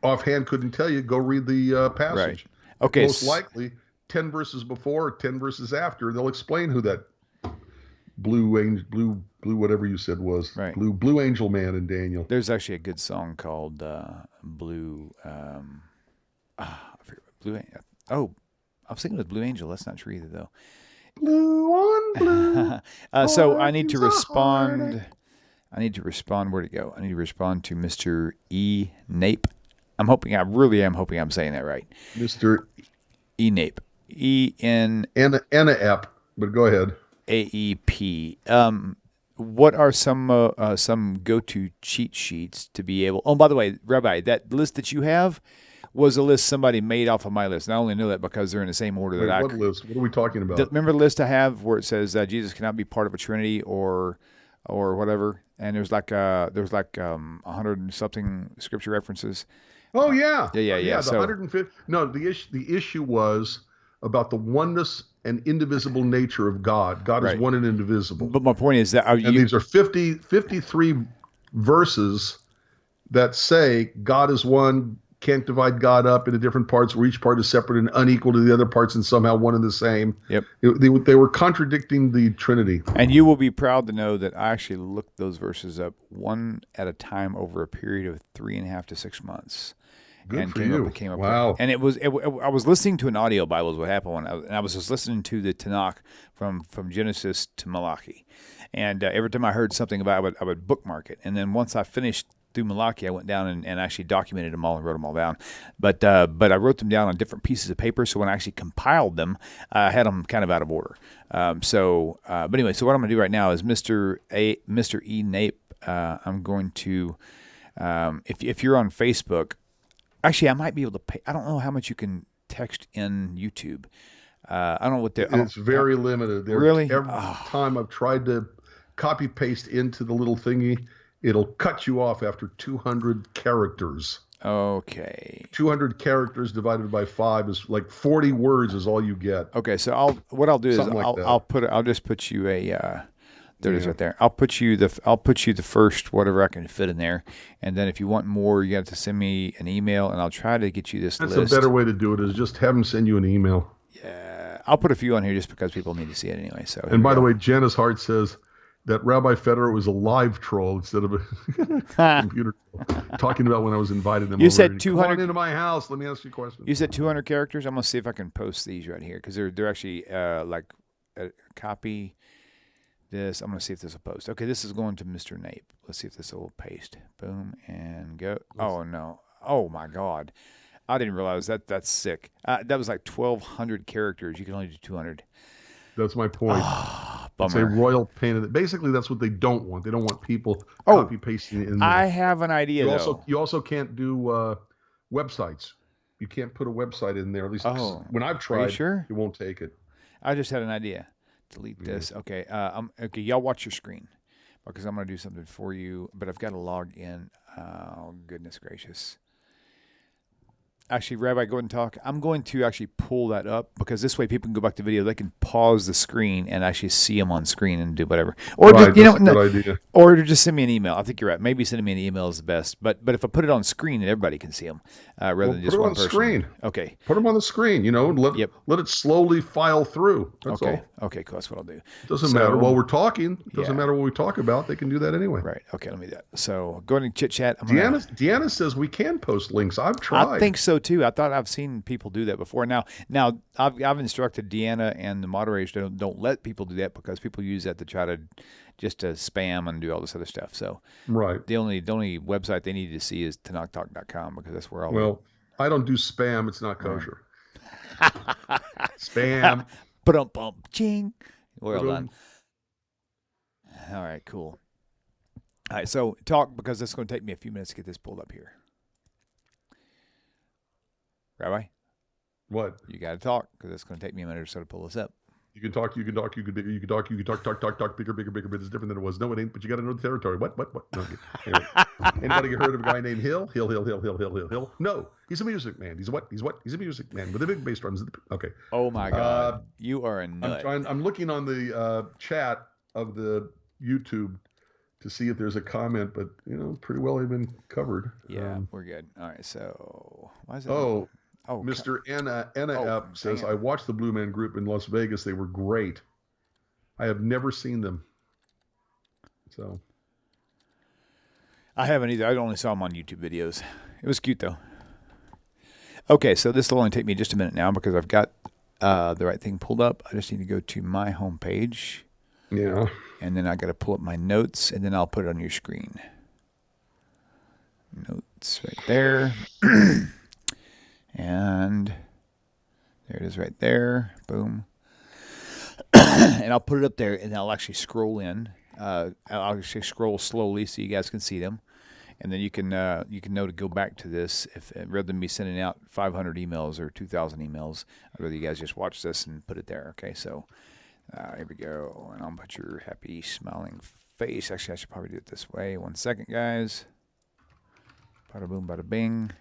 offhand couldn't tell you. Go read the Right. passage. Okay. Most likely 10 verses before or 10 verses after, they'll explain who that blue whatever you said was. Right. Blue angel man in Daniel. There's actually a good song called Blue. I forget Blue. Oh, I was thinking it was Blue Angel. That's not true either, though. Blue on blue. So I need to respond. Where'd it go? I need to respond to Mr. E. Nape. I really am hoping I'm saying that right. Mr. E. Nape. E-N. Anna Epp, but go ahead. AEP. What are some go-to cheat sheets to be able? Oh, by the way, Rabbi, that list that you have was a list somebody made off of my list. And I only know that because they're in the same order that I. What list? What are we talking about? Remember the list I have where it says Jesus cannot be part of a Trinity or whatever, and there's like 100 and something scripture references. Oh yeah. Yeah. The So 150. No, the issue was about the oneness and indivisible nature of God. God Right. is one and indivisible. But my point is that And these are 53 verses that say God is one, can't divide God up into different parts where each part is separate and unequal to the other parts and somehow one and the same. Yep. They were contradicting the Trinity. And you will be proud to know that I actually looked those verses up one at a time over a period of 3.5 to 6 months. Good and for came you. Up, came up wow. And I was listening to an audio Bible is what happened and I was just listening to the Tanakh from Genesis to Malachi. And every time I heard something about it, I would bookmark it. And then once I finished through Malachi, I went down and actually documented them all and wrote them all down. But I wrote them down on different pieces of paper. So when I actually compiled them, I had them kind of out of order. But anyway, so what I'm going to do right now is Mr. E. Nape. I'm going to, if you're on Facebook, actually, I might be able to pay. I don't know how much you can text in YouTube. I don't know what it's very limited. Really? Every time I've tried to copy paste into the little thingy, it'll cut you off after 200 characters. Okay. 200 characters divided by 5 is like 40 words is all you get. Okay, so I'll do Something is like I'll just put you a. There it is right there. I'll put you the first whatever I can fit in there, and then if you want more, you have to send me an email, and I'll try to get you this list. That's a better way to do it. Is just have them send you an email. Yeah, I'll put a few on here just because people need to see it anyway. So. And by the way, Janice Hart says that Rabbi Federow was a live troll instead of a computer troll, talking about when I was invited them. You over said 200 Come on into my house. Let me ask you a question. You said 200 characters. I'm gonna see if I can post these right here because they're actually copy. This, I'm going to see if this will post. Okay, this is going to Mr. Nape. Let's see if this will paste. Boom, and go. Oh, no. Oh, my God. I didn't realize that. That's sick. That was like 1,200 characters. You can only do 200. That's my point. Bummer. It's a royal pain in the. Basically, that's what they don't want. They don't want people copy pasting it in there. I have an idea, You also can't do websites. You can't put a website in there. At least when I've tried, sure? it won't take it. I just had an idea. Delete this. Okay. Okay. Y'all watch your screen because I'm going to do something for you, but I've got to log in. Oh, goodness gracious. Actually, Rabbi, go ahead and talk. I'm going to actually pull that up because this way people can go back to the video. They can pause the screen and actually see them on screen and do whatever. Or right, that's a good idea. Or just send me an email. I think you're right. Maybe sending me an email is the best. But if I put it on screen, then everybody can see them rather than just one person. Put it on screen. Okay. Put them on the screen. Let it slowly file through. That's all. Okay, cool. That's what I'll do. It doesn't matter while we're talking. It doesn't matter what we talk about. They can do that anyway. Right. Okay. Let me do that. So go ahead and chit chat. Deanna says we can post links. I've tried. I think so too. I thought I've seen people do that before. Now I've instructed Deanna and the moderators don't let people do that because people use that to try to just to spam and do all this other stuff. So Right. the only website they need to see is TanakTalk.com, because that's where all Well, I don't do spam. It's not Right. kosher. Spam. Ba-dum-bum, ching. Well done. Ba-dum. All right, cool. All right, so talk, because it's going to take me a few minutes to get this pulled up here. Rabbi, What? you got to talk, because it's going to take me a minute or so to pull this up. You can talk, you can talk, you can bigger, you can talk, bigger, but it's different than it was. No, it ain't, but you got to know the territory. What? No, anyway. Anybody heard of a guy named Hill? Hill. No, he's a music man. He's what? He's a music man with a big bass drums. Okay. Oh my God. You are a nut. I'm looking on the chat of the YouTube to see if there's a comment, but pretty well even covered. Yeah, we're good. All right, so why is it? Mr. Anna F says, it. I watched the Blue Man Group in Las Vegas. They were great. I have never seen them. So I haven't either. I only saw them on YouTube videos. It was cute, though. Okay, so this will only take me just a minute now, because I've got the right thing pulled up. I just need to go to my homepage. Yeah. And then I got to pull up my notes, and then I'll put it on your screen. Notes right there. And there it is right there. Boom. And I'll put it up there, and I'll actually scroll in. I'll actually scroll slowly so you guys can see them. And then you can know to go back to this, if rather than me sending out 500 emails or 2,000 emails. I'd rather you guys just watch this and put it there. Okay, so here we go. And I'll put your happy, smiling face. Actually, I should probably do it this way. 1 second, guys. Bada boom, bada bing.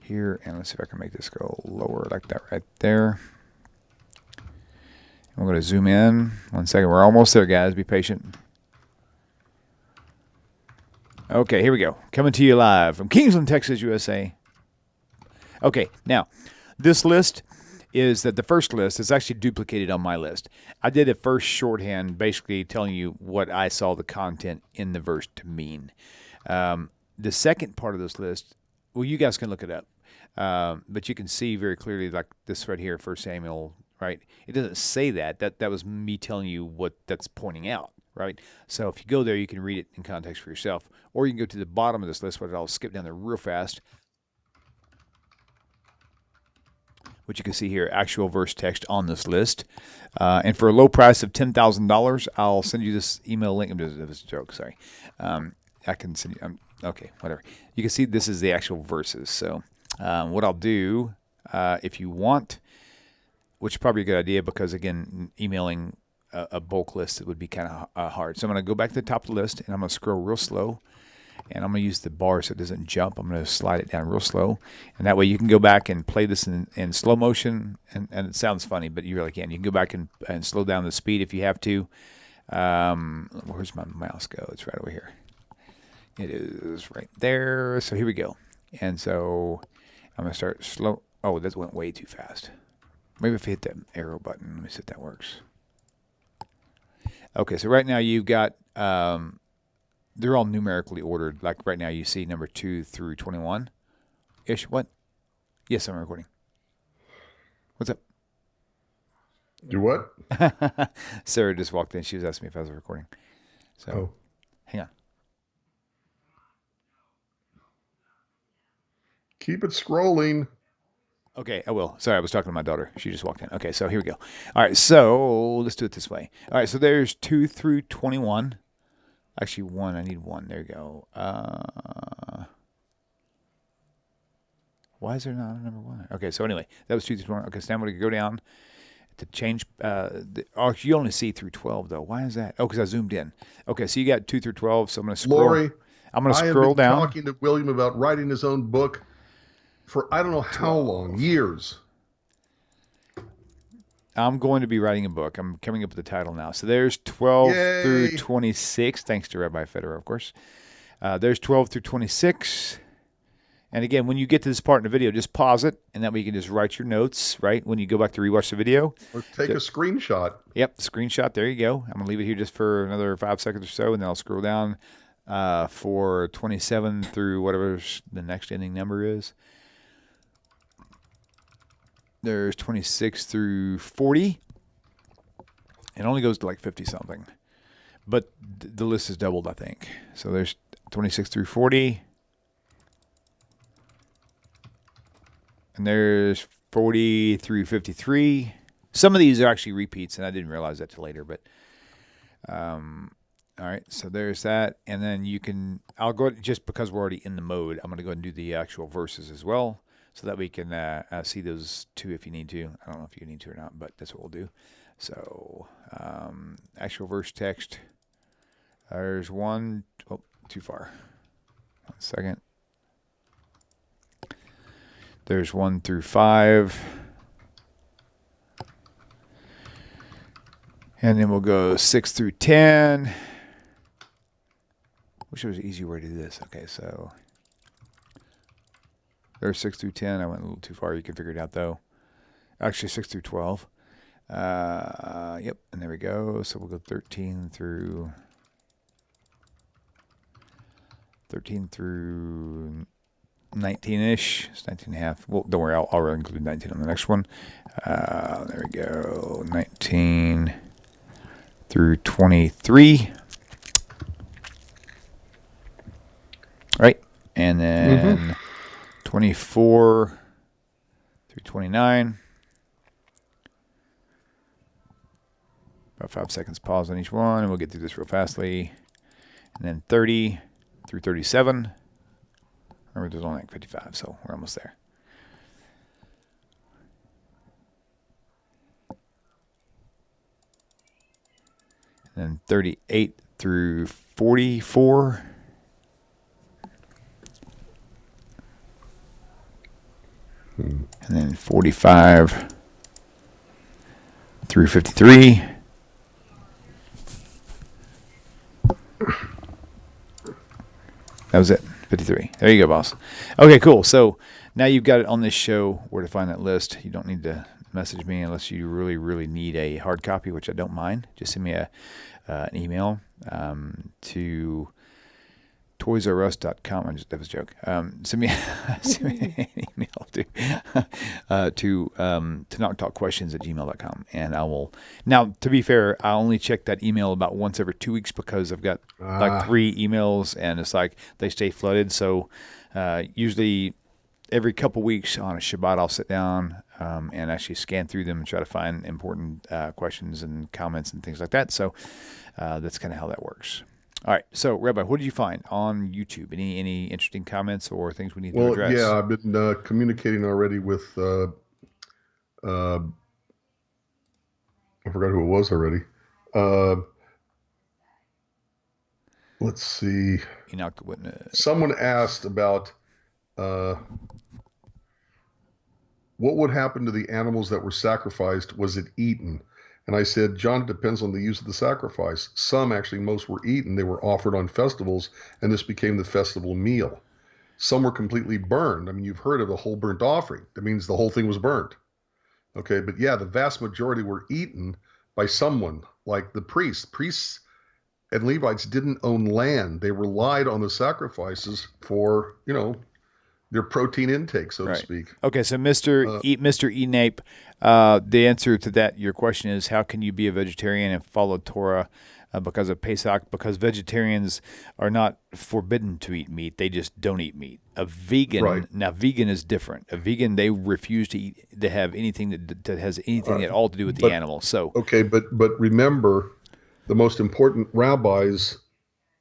Here, and let's see if I can make this go lower like that right there. And we're going to zoom in. 1 second. We're almost there, guys. Be patient. Okay, here we go. Coming to you live from Kingsland, Texas, USA. Okay, now, this list is that the first list is actually duplicated on my list. I did a first shorthand, basically telling you what I saw the content in the verse to mean. The second part of this list, well, you guys can look it up, but you can see very clearly, like this right here, 1 Samuel, right? It doesn't say that. That was me telling you what that's pointing out, right? So if you go there, you can read it in context for yourself, or you can go to the bottom of this list, but I'll skip down there real fast. Which you can see here, actual verse text on this list. And for a low price of $10,000, I'll send you this email link. It was a joke, sorry. I can send you, okay, whatever. You can see this is the actual verses. So what I'll do, if you want, which is probably a good idea, because, again, emailing a bulk list, it would be kind of hard. So I'm going to go back to the top of the list, and I'm going to scroll real slow. And I'm going to use the bar so it doesn't jump. I'm going to slide it down real slow. And that way you can go back and play this in slow motion. And it sounds funny, but you really can. You can go back and slow down the speed if you have to. Where's my mouse go? It's right over here. It is right there. So here we go. And so I'm going to start slow. Oh, that went way too fast. Maybe if I hit that arrow button. Let me see if that works. Okay, so right now you've got... they're all numerically ordered. Like right now, you see number 2 through 21. Ish, what? Yes, I'm recording. What's up? Do what? Sarah just walked in. She was asking me if I was recording. So, hang on. Keep it scrolling. Okay, I will. Sorry, I was talking to my daughter. She just walked in. Okay, so here we go. All right, so let's do it this way. All right, so there's 2 through 21. Actually, 1. I need 1. There you go. Why is there not a number 1? Okay, so anyway, that was 2 through 21. Okay, so now I'm going to go down to change. You only see through 12, though. Why is that? Oh, because I zoomed in. Okay, so you got 2 through 12, so I'm going to scroll. Lori, I'm going to scroll down. I have been talking to William about writing his own book for I don't know how long, years. I'm going to be writing a book. I'm coming up with the title now. So there's 12 Yay. through 26, thanks to Rabbi Federow, of course. There's 12 through 26. And again, when you get to this part in the video, just pause it, and that way you can just write your notes, right, when you go back to rewatch the video. Or take a screenshot. Yep, screenshot. There you go. I'm going to leave it here just for another 5 seconds or so, and then I'll scroll down for 27 through whatever the next ending number is. There's 26 through 40. It only goes to like 50 something, but the list is doubled, I think. So there's 26 through 40, and there's 40 through 53. Some of these are actually repeats, and I didn't realize that till later. But all right, so there's that, and then I'll go just because we're already in the mode. I'm going to go ahead and do the actual verses as well, so that we can see those two if you need to. I don't know if you need to or not, but that's what we'll do. So, actual verse text. There's one. Oh, too far. 1 second. There's 1 through 5. And then we'll go 6 through 10. Wish there was an easier way to do this. Okay, so there's 6 through 10. I went a little too far. You can figure it out, though. Actually, 6 through 12. Yep, and there we go. So we'll go 13 through 19-ish. It's 19 and a half. Well, don't worry, I'll include 19 on the next one. There we go. 19 through 23. All right, and then 24 through 29. About 5 seconds pause on each one, and we'll get through this real fastly. And then 30 through 37. Remember, there's only like 55, so we're almost there. And then 38 through 44. And then 45 through 53. That was it. 53. There you go, boss. Okay, cool. So now you've got it on this show where to find that list. You don't need to message me unless you really, really need a hard copy, which I don't mind. Just send me an email to toysrus.com. That was a joke. Send me an email to knocktalkquestions@gmail.com, and I will. Now, to be fair, I only check that email about once every 2 weeks because I've got like 3 emails, and it's like they stay flooded. So usually every couple weeks on a Shabbat, I'll sit down and actually scan through them and try to find important questions and comments and things like that. So that's kind of how that works. All right, so Rabbi, what did you find on YouTube? Any interesting comments or things we need to address? Yeah, I've been communicating already with, I forgot who it was already. Let's see. Enoch the Witness. Someone asked about what would happen to the animals that were sacrificed. Was it eaten? And I said, John, it depends on the use of the sacrifice. Most were eaten. They were offered on festivals, and this became the festival meal. Some were completely burned. I mean, you've heard of the whole burnt offering. That means the whole thing was burnt. Okay, but yeah, the vast majority were eaten by someone, like the priests. Priests and Levites didn't own land. They relied on the sacrifices for, their protein intake, so to speak. Okay, so Mr. Enape, the answer to that, your question is, how can you be a vegetarian and follow Torah because of Pesach? Because vegetarians are not forbidden to eat meat; they just don't eat meat. A vegan, now vegan is different. A vegan, they refuse to have anything that has anything at all to do with the animal. So okay, but remember, the most important rabbis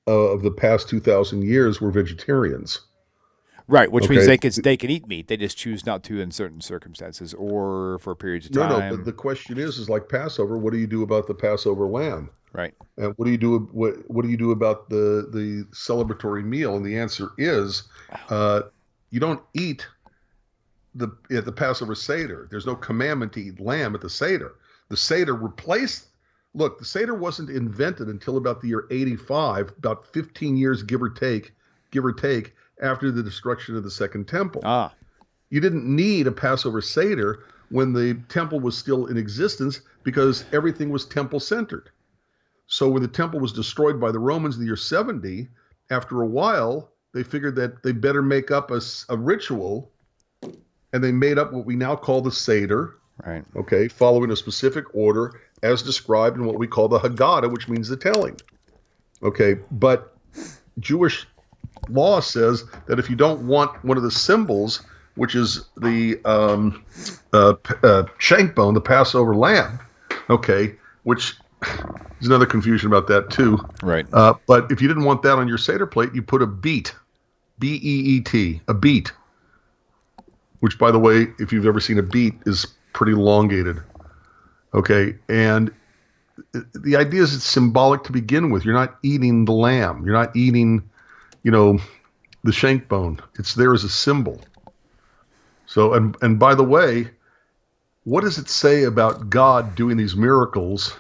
of the past 2,000 years were vegetarians. Right, which means they can eat meat. They just choose not to in certain circumstances or for periods of time. No, but the question is like Passover. What do you do about the Passover lamb? Right. And what do you do? What do you do about the celebratory meal? And the answer is, you don't eat at the Passover Seder. There's no commandment to eat lamb at the Seder. The Seder replaced. Look, the Seder wasn't invented until about the year 85, about 15 years, give or take, after the destruction of the Second Temple. You didn't need a Passover Seder when the temple was still in existence because everything was temple-centered. So when the temple was destroyed by the Romans in the year 70, after a while, they figured that they better make up a ritual, and they made up what we now call the Seder, right? Okay, following a specific order as described in what we call the Haggadah, which means the telling. Okay, but Jewish law says that if you don't want one of the symbols, which is the shank bone, the Passover lamb, okay, which there's another confusion about that too. Right. But if you didn't want that on your Seder plate, you put a beet, B-E-E-T, a beet, which, by the way, if you've ever seen a beet, is pretty elongated. Okay, and the idea is it's symbolic to begin with. You're not eating the lamb. You're not eating, the shank bone. It's there as a symbol. So, and by the way, what does it say about God doing these miracles?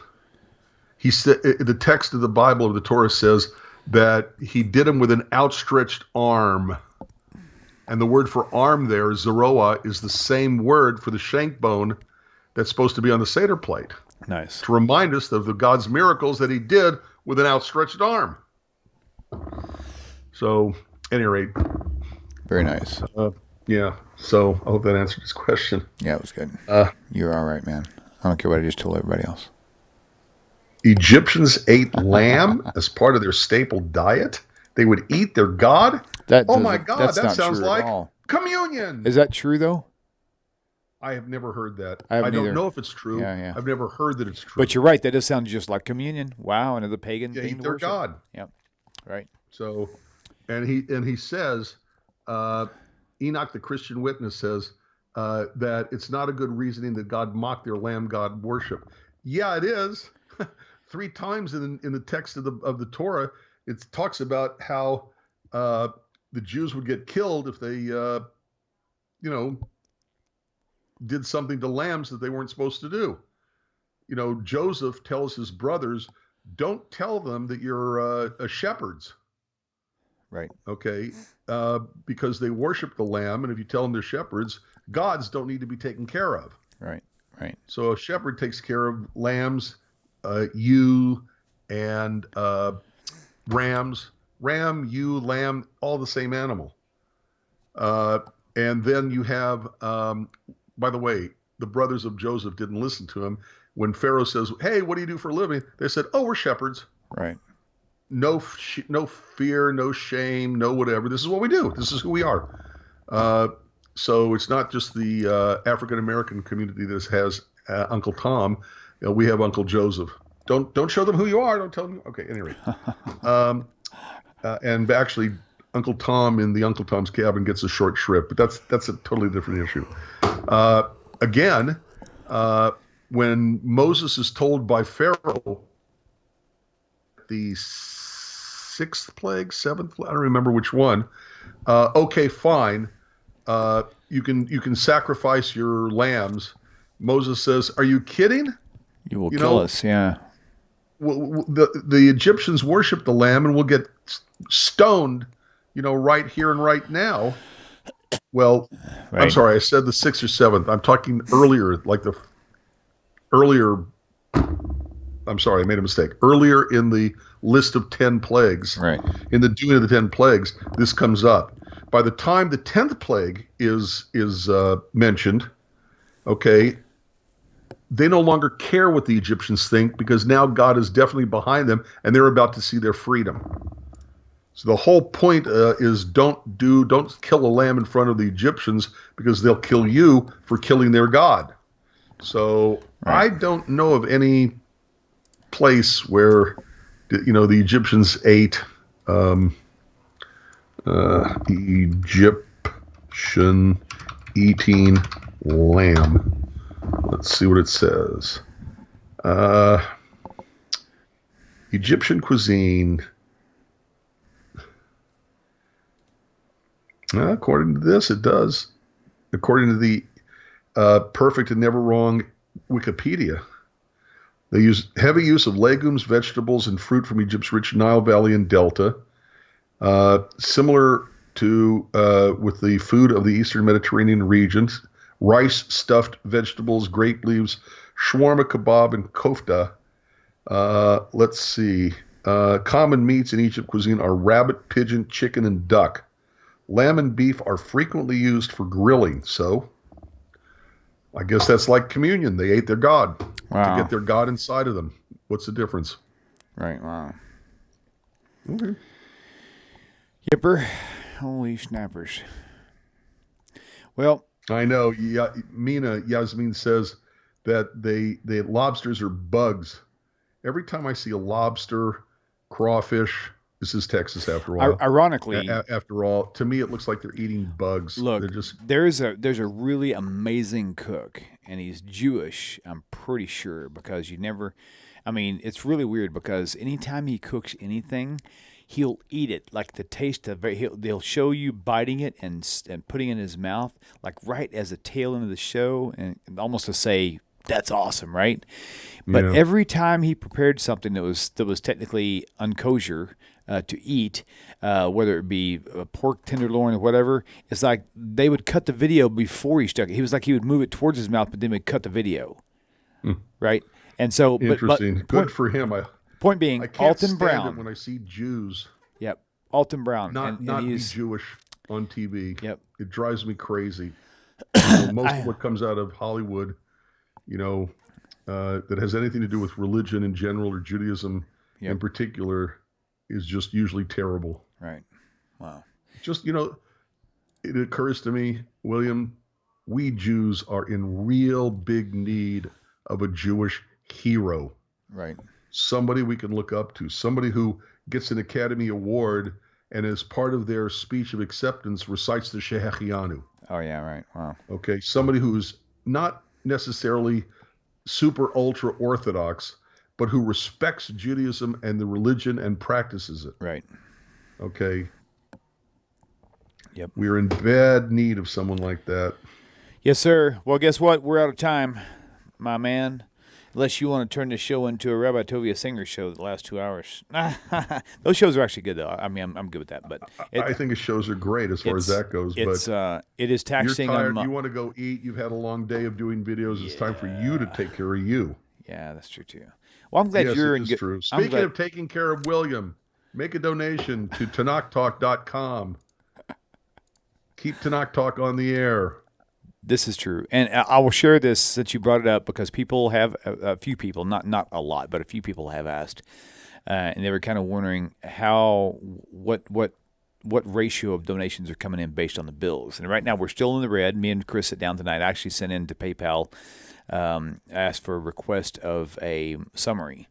He said, the text of the Bible, of the Torah, says that he did them with an outstretched arm. And the word for arm there, zeroah, is the same word for the shank bone that's supposed to be on the Seder plate. Nice. To remind us of the God's miracles that he did with an outstretched arm. So, at any rate. Very nice. Yeah. So, I hope that answered his question. Yeah, it was good. You're all right, man. I don't care what I just told everybody else. Egyptians ate lamb as part of their staple diet. They would eat their god. Oh my God, that sounds like communion. Is that true though? I have never heard that. I don't know if it's true. Yeah. I've never heard that it's true. But you're right. That does sound just like communion. Wow, another pagan thing to their worship. God. Yep. Right. So, and he says, Enoch, the Christian witness, says that it's not a good reasoning that God mocked their lamb god worship. Yeah, it is. 3 times in the text of the Torah, it talks about how the Jews would get killed if they, did something to lambs that they weren't supposed to do. Joseph tells his brothers, don't tell them that you're shepherds. Right. Okay. Because they worship the lamb, and if you tell them they're shepherds, gods don't need to be taken care of. Right. So a shepherd takes care of lambs, ewe, and rams. Ram, ewe, lamb, all the same animal. And then you have, by the way, the brothers of Joseph didn't listen to him. When Pharaoh says, hey, what do you do for a living? They said, oh, we're shepherds. Right. No fear, no shame, no whatever. This is what we do. This is who we are. So it's not just the African-American community that has Uncle Tom. We have Uncle Joseph. Don't show them who you are. Don't tell them. Okay, anyway. And actually, Uncle Tom in the Uncle Tom's Cabin gets a short shrift, but that's a totally different issue. Again, when Moses is told by Pharaoh, the 6th plague, 7th, I don't remember which one. Okay, fine. You can sacrifice your lambs. Moses says, "Are you kidding? You will kill us." Yeah. The Egyptians worship the lamb, and we'll get stoned, right here and right now. Well, right. I'm sorry, I said the 6th or 7th. I'm talking earlier, like the earlier. I'm sorry, I made a mistake. Earlier in the list of 10 plagues, right? In the doing of the 10 plagues, this comes up. By the time the 10th plague is mentioned, okay, they no longer care what the Egyptians think, because now God is definitely behind them, and they're about to see their freedom. So the whole point is don't kill a lamb in front of the Egyptians, because they'll kill you for killing their God. So right. I don't know of any place where the Egyptians ate Egyptian eating lamb. Let's see what it says. Egyptian cuisine. According to this, it does. According to the Perfect and Never Wrong Wikipedia, they use heavy use of legumes, vegetables, and fruit from Egypt's rich Nile Valley and Delta, similar to with the food of the Eastern Mediterranean regions. Rice, stuffed vegetables, grape leaves, shawarma kebab, and kofta. Let's see. Common meats in Egypt cuisine are rabbit, pigeon, chicken, and duck. Lamb and beef are frequently used for grilling. So I guess that's like communion. They ate their God. to Wow. get their God inside of them. What's the difference? Right. Wow. Okay. Yipper. Holy snappers. Well, I know. Yeah, Yasmin says that the lobsters are bugs. Every time I see a lobster, crawfish, this is Texas after a while. ironically, After all, to me it looks like they're eating bugs. They're look, just there's a really amazing cook, and he's Jewish. I'm pretty sure because you never. I mean, it's really weird because anytime he cooks anything, he'll eat it like the taste of it. They'll show you biting it and putting it in his mouth, like right as the tail end of the show, and almost to say that's awesome, right? But yeah. every time he prepared something that was technically unkosher to eat, whether it be a pork tenderloin or whatever, it's like they would cut the video before he stuck it. He was like he would move it towards his mouth, but then would cut the video, Hmm. right? And so, but Interesting. Good point for him. point I being, can't Alton stand it when Brown, I see Jews yep, Alton Brown, and not be he's Jewish on TV. yep, It drives me crazy. Most of I what comes out of Hollywood, you know, that has anything to do with religion in general or Judaism in yep, particular is just usually terrible. right, wow, Just, it occurs to me, William, we Jews are in real big need of a Jewish hero, right, somebody we can look up to, somebody who gets an Academy Award and as part of their speech of acceptance recites the Shehechianu. oh yeah, right, wow, Okay, somebody who's not necessarily super ultra orthodox, but who respects Judaism and the religion and practices it. right, Okay, yep. we're in bad need of someone like that. Yes, sir. Well, guess what? We're out of time, my man. Unless you want to turn the show into a Rabbi Tovia Singer show the last 2 hours. Those shows are actually good, though. I mean, I'm good with that. But I think his shows are great as far as that goes. But it is you're taxing tired. them. You want to go eat. You've had a long day of doing videos. It's time for you to Yeah, take care of you. yeah, that's true too. Well, I'm glad Yes, you're it in is good. true. I'm Speaking glad. of taking care of William, make a donation to TanakTalk.com. Keep Tanakh Talk on the air. This is true, and I will share this since you brought it up because people have a few people, not a lot, but a few people have asked, and they were kind of wondering what ratio of donations are coming in based on the bills. And right now we're still in the red. Me and Chris sit down tonight. I actually sent in to PayPal, asked for a request of a summary.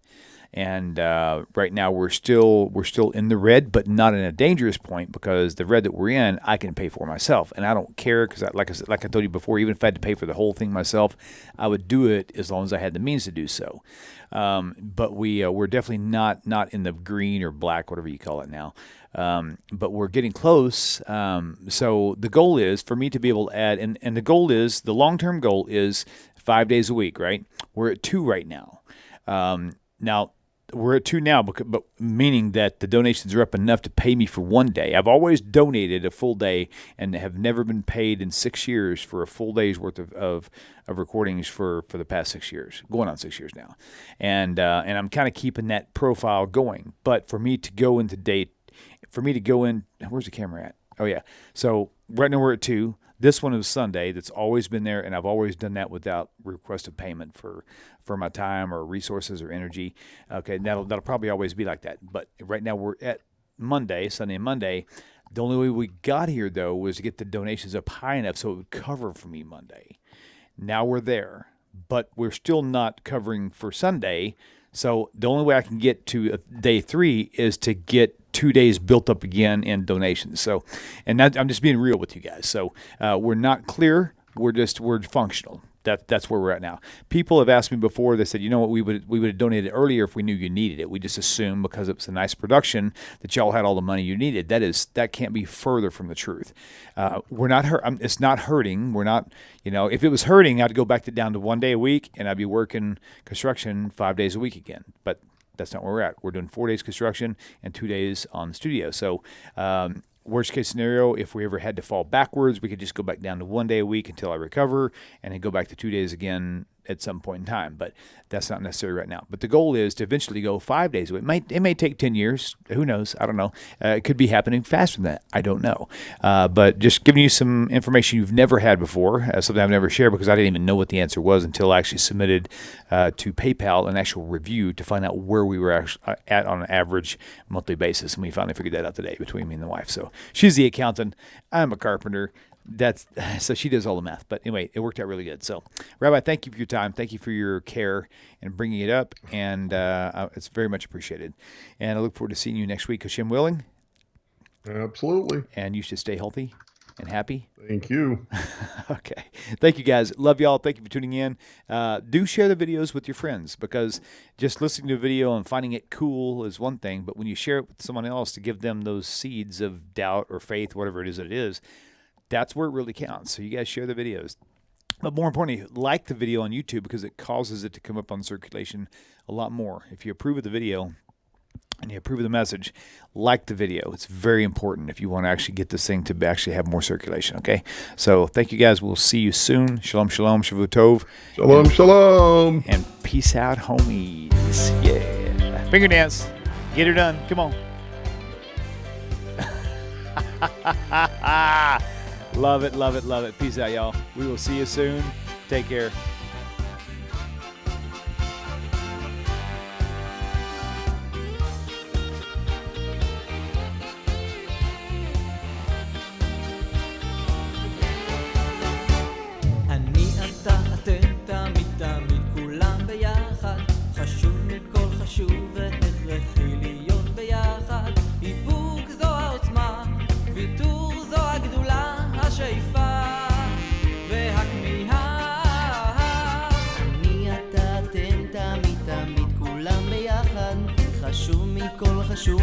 And right now we're still in the red, but not in a dangerous point because the red that we're in, I can pay for myself, and I don't care because, like I told you before, even if I had to pay for the whole thing myself, I would do it as long as I had the means to do so. But we're definitely not in the green or black, whatever you call it now. But we're getting close. So the goal is for me to be able to add, and the long-term goal is 5 days a week, right? We're at 2 right now. Now, we're at 2 now, but meaning that the donations are up enough to pay me for 1 day. I've always donated a full day and have never been paid in 6 years for a full day's worth of recordings for the past 6 years, going on 6 years now. And I'm kind of keeping that profile going. But for me to go into where's the camera at? Oh, yeah. So right now we're at 2. This one is Sunday. That's always been there, and I've always done that without request of payment for my time or resources or energy. Okay, that'll probably always be like that. But right now we're at Sunday and Monday. The only way we got here, though, was to get the donations up high enough so it would cover for me Monday. Now we're there, but we're still not covering for Sunday. So the only way I can get to day 3 is to get 2 days built up again in donations. So, and I'm just being real with you guys. So we're not clear. We're functional. That's where we're at now. People have asked me before. They said, you know what, we would have donated earlier if we knew you needed it. We just assumed because it was a nice production that y'all had all the money you needed. That can't be further from the truth. We're not hurt. It's not hurting. We're not. If it was hurting, I'd go back down to 1 day a week, and I'd be working construction 5 days a week again. But that's not where we're at. We're doing 4 days construction and 2 days on the studio. So worst case scenario, if we ever had to fall backwards, we could just go back down to 1 day a week until I recover and then go back to 2 days again at some point in time, but that's not necessary right now. But the goal is to eventually go 5 days a week. It may take 10 years. Who knows? I don't know. It could be happening faster than that. I don't know. But just giving you some information you've never had before, something I've never shared because I didn't even know what the answer was until I actually submitted to PayPal an actual review to find out where we were actually at on an average monthly basis. And we finally figured that out today between me and the wife. So she's the accountant. I'm a carpenter. So she does all the math. But anyway, it worked out really good. So, Rabbi, thank you for your time. Thank you for your care and bringing it up. And it's very much appreciated. And I look forward to seeing you next week, Hashem willing. Absolutely. And you should stay healthy and happy. Thank you. Okay. Thank you, guys. Love y'all. Thank you for tuning in. Do share the videos with your friends, because just listening to a video and finding it cool is one thing. But when you share it with someone else to give them those seeds of doubt or faith, whatever it is, that's where it really counts. So you guys share the videos. But more importantly, like the video on YouTube, because it causes it to come up on circulation a lot more. If you approve of the video and you approve of the message, like the video. It's very important if you want to actually get this thing to actually have more circulation, okay? So thank you, guys. We'll see you soon. Shalom, shalom, shavu tov. Shalom, shalom. And peace out, homies. Yeah. Finger dance. Get her done. Come on. Love it, love it, love it. Peace out, y'all. We will see you soon. Take care. אני אתה אתם תמיד תמיד כולם ביחד חשוב מכל חשוב והכרחי להיות ביחד איפוק זו העוצמה ויתור זו הגדולה השאיפה והכמיהה אני אתה אתם תמיד תמיד כולם ביחד חשוב מכל חשוב